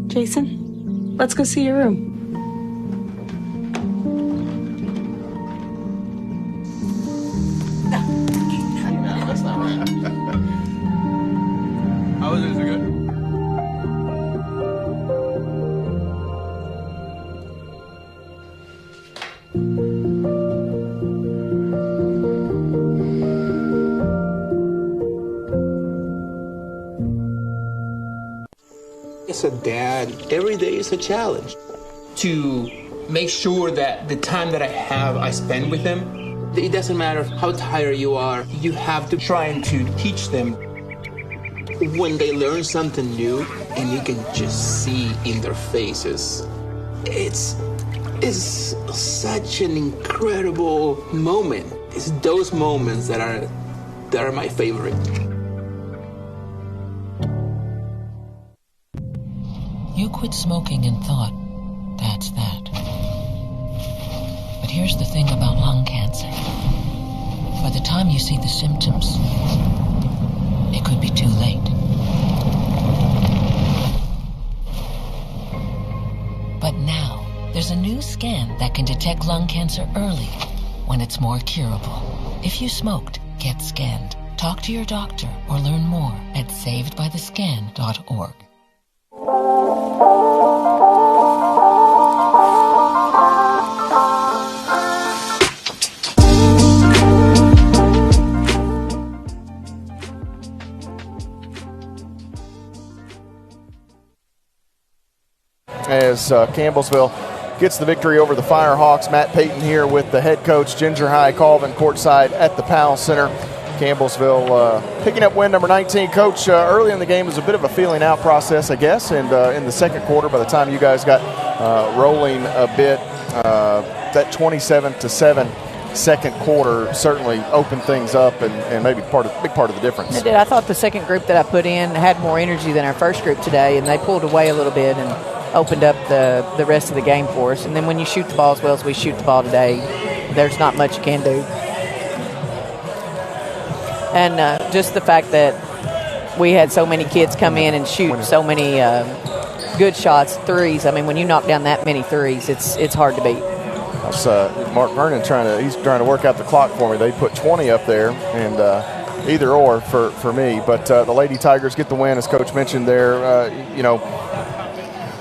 Jason, let's go see your room. No, that's not right. How is it good? As a dad, every day is a challenge. To make sure that the time that I have, I spend with them. It doesn't matter how tired you are, you have to try and to teach them. When they learn something new, and you can just see in their faces, it's such an incredible moment. It's those moments that are my favorite. You quit smoking and thought, that's that. But here's the thing about lung cancer. By the time you see the symptoms, it could be too late. But now, there's a new scan that can detect lung cancer early when it's more curable. If you smoked, get scanned. Talk to your doctor or learn more at savedbythescan.org. As Campbellsville gets the victory over the Firehawks. Matt Payton here with the head coach, Ginger High Colvin, courtside at the Powell Center. Campbellsville picking up win number 19. Coach, early in the game was a bit of a feeling out process, I guess, and in the second quarter, by the time you guys got rolling a bit, that 27-7 second quarter certainly opened things up and maybe big part of the difference. It did. I thought the second group that I put in had more energy than our first group today, and they pulled away a little bit and opened up the rest of the game for us. And then when you shoot the ball as well as we shoot the ball today, there's not much you can do. And just the fact that we had so many kids come in and shoot so many good shots, threes. I mean, when you knock down that many threes, it's hard to beat. That's Mark Vernon he's trying to work out the clock for me. They put 20 up there, and either or for me. But the Lady Tigers get the win, as Coach mentioned there.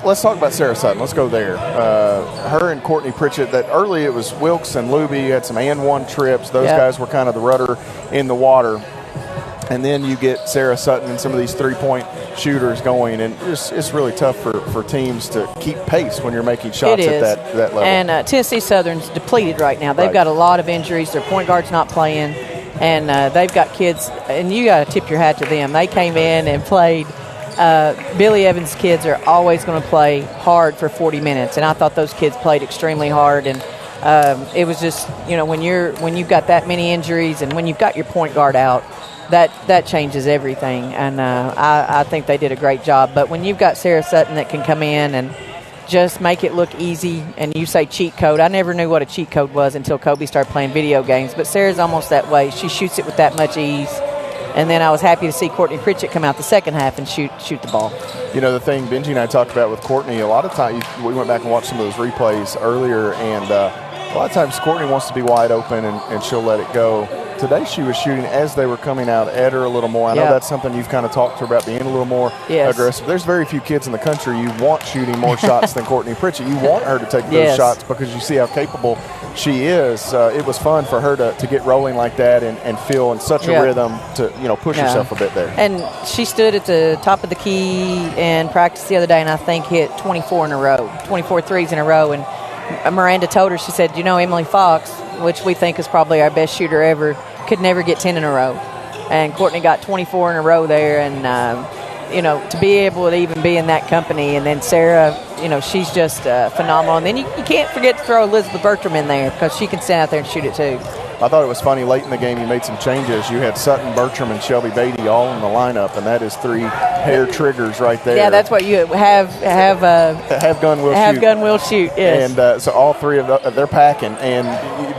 Let's talk about Sarah Sutton. Let's go there. Her and Courtney Pritchett, that early it was Wilkes and Luby, had some and one trips. Those guys were kind of the rudder in the water. And then you get Sarah Sutton and some of these three-point shooters going, and it's really tough for teams to keep pace when you're making shots at that level. And Tennessee Southern's depleted right now. They've got a lot of injuries. Their point guard's not playing, and they've got kids, and you got to tip your hat to them. They came in and played. Billy Evans' kids are always going to play hard for 40 minutes, and I thought those kids played extremely hard. And it was just, when you've got that many injuries and when you've got your point guard out, that changes everything. And I think they did a great job. But when you've got Sarah Sutton that can come in and just make it look easy, and you say cheat code, I never knew what a cheat code was until Kobe started playing video games. But Sarah's almost that way. She shoots it with that much ease. And then I was happy to see Courtney Pritchett come out the second half and shoot the ball. The thing Benji and I talked about with Courtney, a lot of times we went back and watched some of those replays earlier, and a lot of times Courtney wants to be wide open and she'll let it go. Today she was shooting as they were coming out at her a little more. I know that's something you've kind of talked to her about, being a little more aggressive. There's very few kids in the country you want shooting more shots than Courtney Pritchett. You want her to take those shots because you see how capable she is. It was fun for her to get rolling like that and feel in such a rhythm to push herself a bit there. And she stood at the top of the key in practice the other day, and I think hit 24 threes in a row. And Miranda told her, she said, Emily Fox, which we think is probably our best shooter ever, could never get 10 in a row. And Courtney got 24 in a row there. And, to be able to even be in that company. And then Sarah, she's just phenomenal. And then you can't forget to throw Elizabeth Bertram in there because she can stand out there and shoot it too. I thought it was funny. Late in the game, you made some changes. You had Sutton, Bertram, and Shelby Beatty all in the lineup, and that is 3 hair triggers right there. Yeah, that's what you have gun will have shoot. Gun will shoot. Yes. And so all 3 of they're packing. And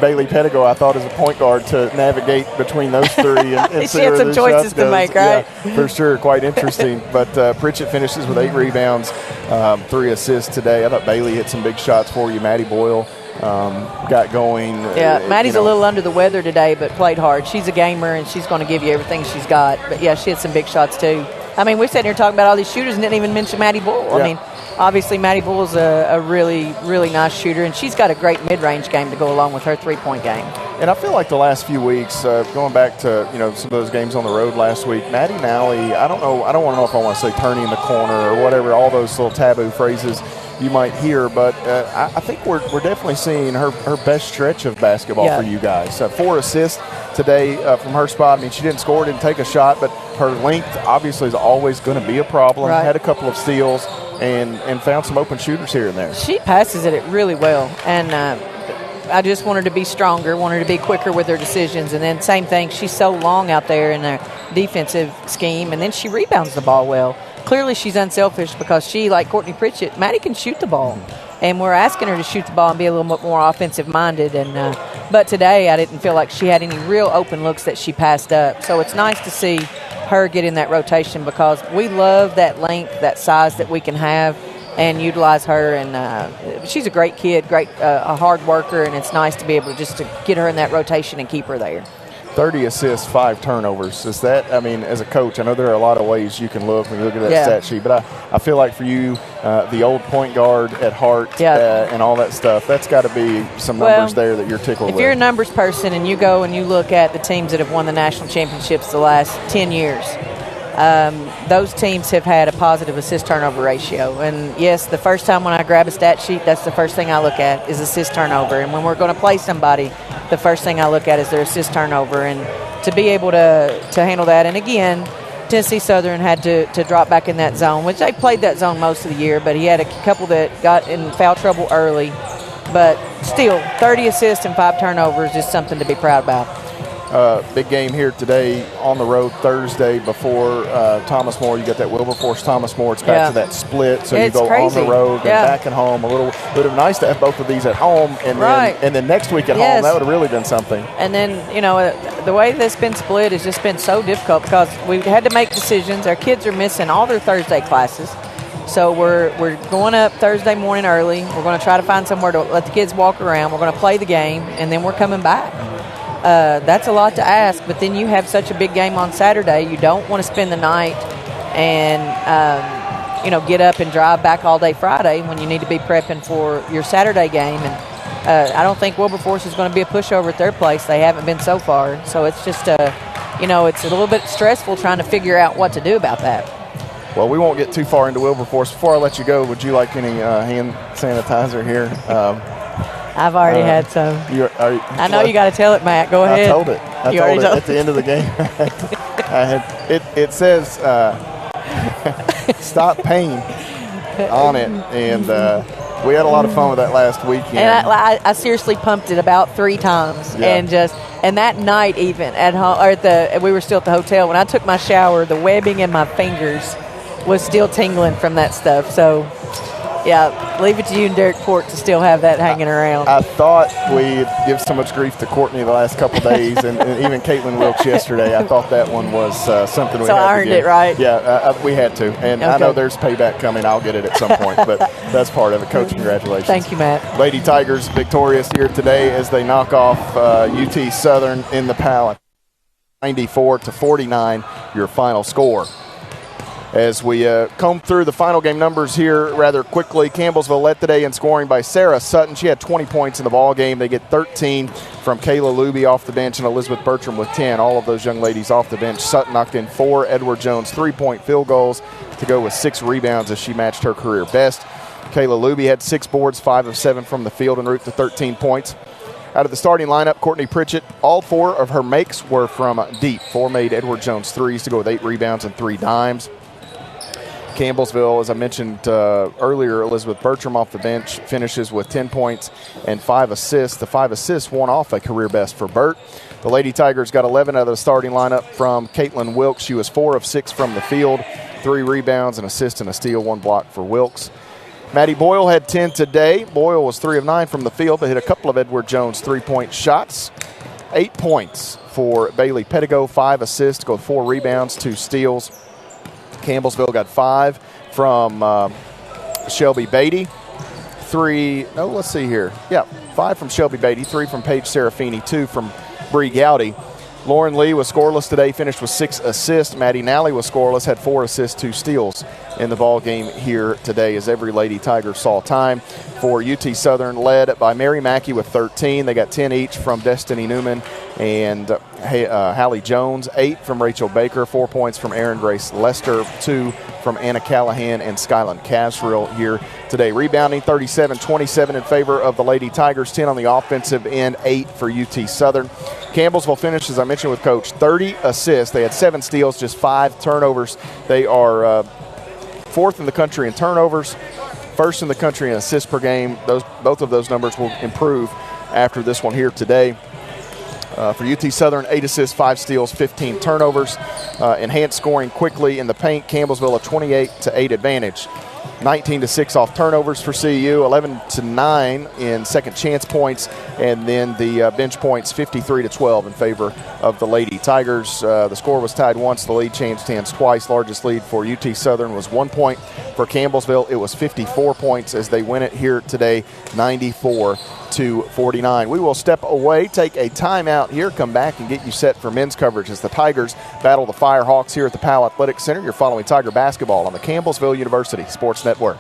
Bailey Pettigo, I thought, is a point guard to navigate between those 3. And she had some choices to make, right? Yeah, for sure, quite interesting. But Pritchett finishes with 8 rebounds, 3 assists today. I thought Bailey hit some big shots for you. Maddie Boyle got going. Yeah, Maddie's a little under the weather today, but played hard. She's a gamer, and she's going to give you everything she's got. But, yeah, she had some big shots, too. I mean, we're sitting here talking about all these shooters and didn't even mention Maddie Bull. Yeah. I mean, obviously Maddie Bull is a really, really nice shooter, and she's got a great mid-range game to go along with her three-point game. And I feel like the last few weeks, going back to some of those games on the road last week, Maddie Nally, I don't want to know if I want to say turning the corner or whatever, all those little taboo phrases you might hear, but I think we're definitely seeing her best stretch of basketball for you guys. 4 assists today from her spot. I mean, she didn't score, didn't take a shot, but her length obviously is always going to be a problem. Right. Had a couple of steals and found some open shooters here and there. She passes it really well, and I just want her to be stronger, want her to be quicker with her decisions, and then same thing, she's so long out there in her defensive scheme, and then she rebounds the ball well. clearly she's unselfish because she, like Courtney Pritchett, Maddie can shoot the ball. And we're asking her to shoot the ball and be a little bit more offensive-minded. And but today I didn't feel like she had any real open looks that she passed up. So it's nice to see her get in that rotation because we love that length, that size that we can have and utilize her. And she's a great kid, a hard worker, and it's nice to be able to get her in that rotation and keep her there. 30 assists, 5 turnovers. Is that, I mean, as a coach, I know there are a lot of ways you can look when you look at that stat sheet, but I feel like for you, the old point guard at heart and all that stuff, that's got to be some numbers there that you're tickled with. If you're a numbers person and you go and you look at the teams that have won the national championships the last 10 years, those teams have had a positive assist-turnover ratio. And, yes, the first time when I grab a stat sheet, that's the first thing I look at is assist-turnover. And when we're going to play somebody, the first thing I look at is their assist-turnover. And to be able to handle that, and, again, Tennessee Southern had to drop back in that zone, which they played that zone most of the year, but he had a couple that got in foul trouble early. But still, 30 assists and 5 turnovers is something to be proud about. Big game here today on the road Thursday before Thomas More. You got that Wilberforce Thomas More. It's back to that split, so you go crazy. on the road and back at home. Would have been nice to have both of these at home, and then next week at home. That would have really been something. And then the way that's been split has just been so difficult because we've had to make decisions. Our kids are missing all their Thursday classes. So we're going up Thursday morning early. We're going to try to find somewhere to let the kids walk around. We're going to play the game, and then we're coming back. That's a lot to ask, but then you have such a big game on Saturday. You don't want to spend the night and, get up and drive back all day Friday when you need to be prepping for your Saturday game. And I don't think Wilberforce is going to be a pushover at their place. They haven't been so far. So it's just, it's a little bit stressful trying to figure out what to do about that. Well, we won't get too far into Wilberforce. Before I let you go, would you like any hand sanitizer here? I've already had some. I know you got to tell it, Matt. Go ahead. I told it. I told it at the end of the game. It says stop pain on it, and we had a lot of fun with that last weekend. And I seriously pumped it about 3 times, and that night even at home, we were still at the hotel. When I took my shower, the webbing in my fingers was still tingling from that stuff. So. Yeah, leave it to you and Derek Port to still have that hanging around. I thought we'd give so much grief to Courtney the last couple of days, and even Caitlin Wilkes yesterday. I thought that one was something we had to I earned it, right? Yeah, we had to. And I know there's payback coming. I'll get it at some point, but that's part of it. Coach, congratulations. Thank you, Matt. Lady Tigers victorious here today as they knock off UT Southern in the Pal. 94-49, your final score. As we comb through the final game numbers here rather quickly, Campbellsville led today in scoring by Sarah Sutton. She had 20 points in the ball game. They get 13 from Kayla Luby off the bench and Elizabeth Bertram with 10. All of those young ladies off the bench. Sutton knocked in 4 Edward Jones 3-point field goals to go with 6 rebounds as she matched her career best. Kayla Luby had 6 boards, 5 of 7 from the field en route to 13 points. Out of the starting lineup, Courtney Pritchett, all 4 of her makes were from deep. 4 made Edward Jones threes to go with 8 rebounds and 3 dimes. Campbellsville, as I mentioned earlier, Elizabeth Bertram off the bench finishes with 10 points and 5 assists. The 5 assists won off a career best for Burt. The Lady Tigers got 11 out of the starting lineup from Caitlin Wilkes. She was 4 of 6 from the field, 3 rebounds, an assist and a steal, 1 block for Wilkes. Maddie Boyle had 10 today. Boyle was 3 of 9 from the field, but hit a couple of Edward Jones 3-point shots. 8 points for Bailey Pettigo, 5 assists, go 4 rebounds, 2 steals. Campbellsville got 5 from Shelby Beatty. 5 from Shelby Beatty, 3 from Paige Serafini, 2 from Bree Gowdy. Lauren Lee was scoreless today, finished with 6 assists. Maddie Nally was scoreless, had 4 assists, 2 steals in the ball game here today as every Lady Tiger saw time. For UT Southern, led by Mary Mackey with 13. They got 10 each from Destiny Newman and Hallie Jones, 8 from Rachel Baker, 4 points from Aaron Grace Lester, 2 from Anna Callahan and Skyland Casrill here today. Rebounding 37-27 in favor of the Lady Tigers, 10 on the offensive end, 8 for UT Southern. Campbellsville finished, as I mentioned with Coach, 30 assists. They had 7 steals, just 5 turnovers. They are 4th in the country in turnovers, 1st in the country in assists per game. Both of those numbers will improve after this one here today. For UT Southern, 8 assists, 5 steals, 15 turnovers. Enhanced scoring quickly in the paint. Campbellsville a 28-8 advantage. 19-6 off turnovers for CU, 11-9 in second chance points, and then the bench points 53-12 in favor of the Lady Tigers. The score was tied once. The lead changed hands twice. Largest lead for UT Southern was 1 point. For Campbellsville, it was 54 points as they win it here today, 94-49. We will step away, take a timeout here, come back and get you set for men's coverage as the Tigers battle the Firehawks here at the Powell Athletic Center. You're following Tiger basketball on the Campbellsville University Sports Network.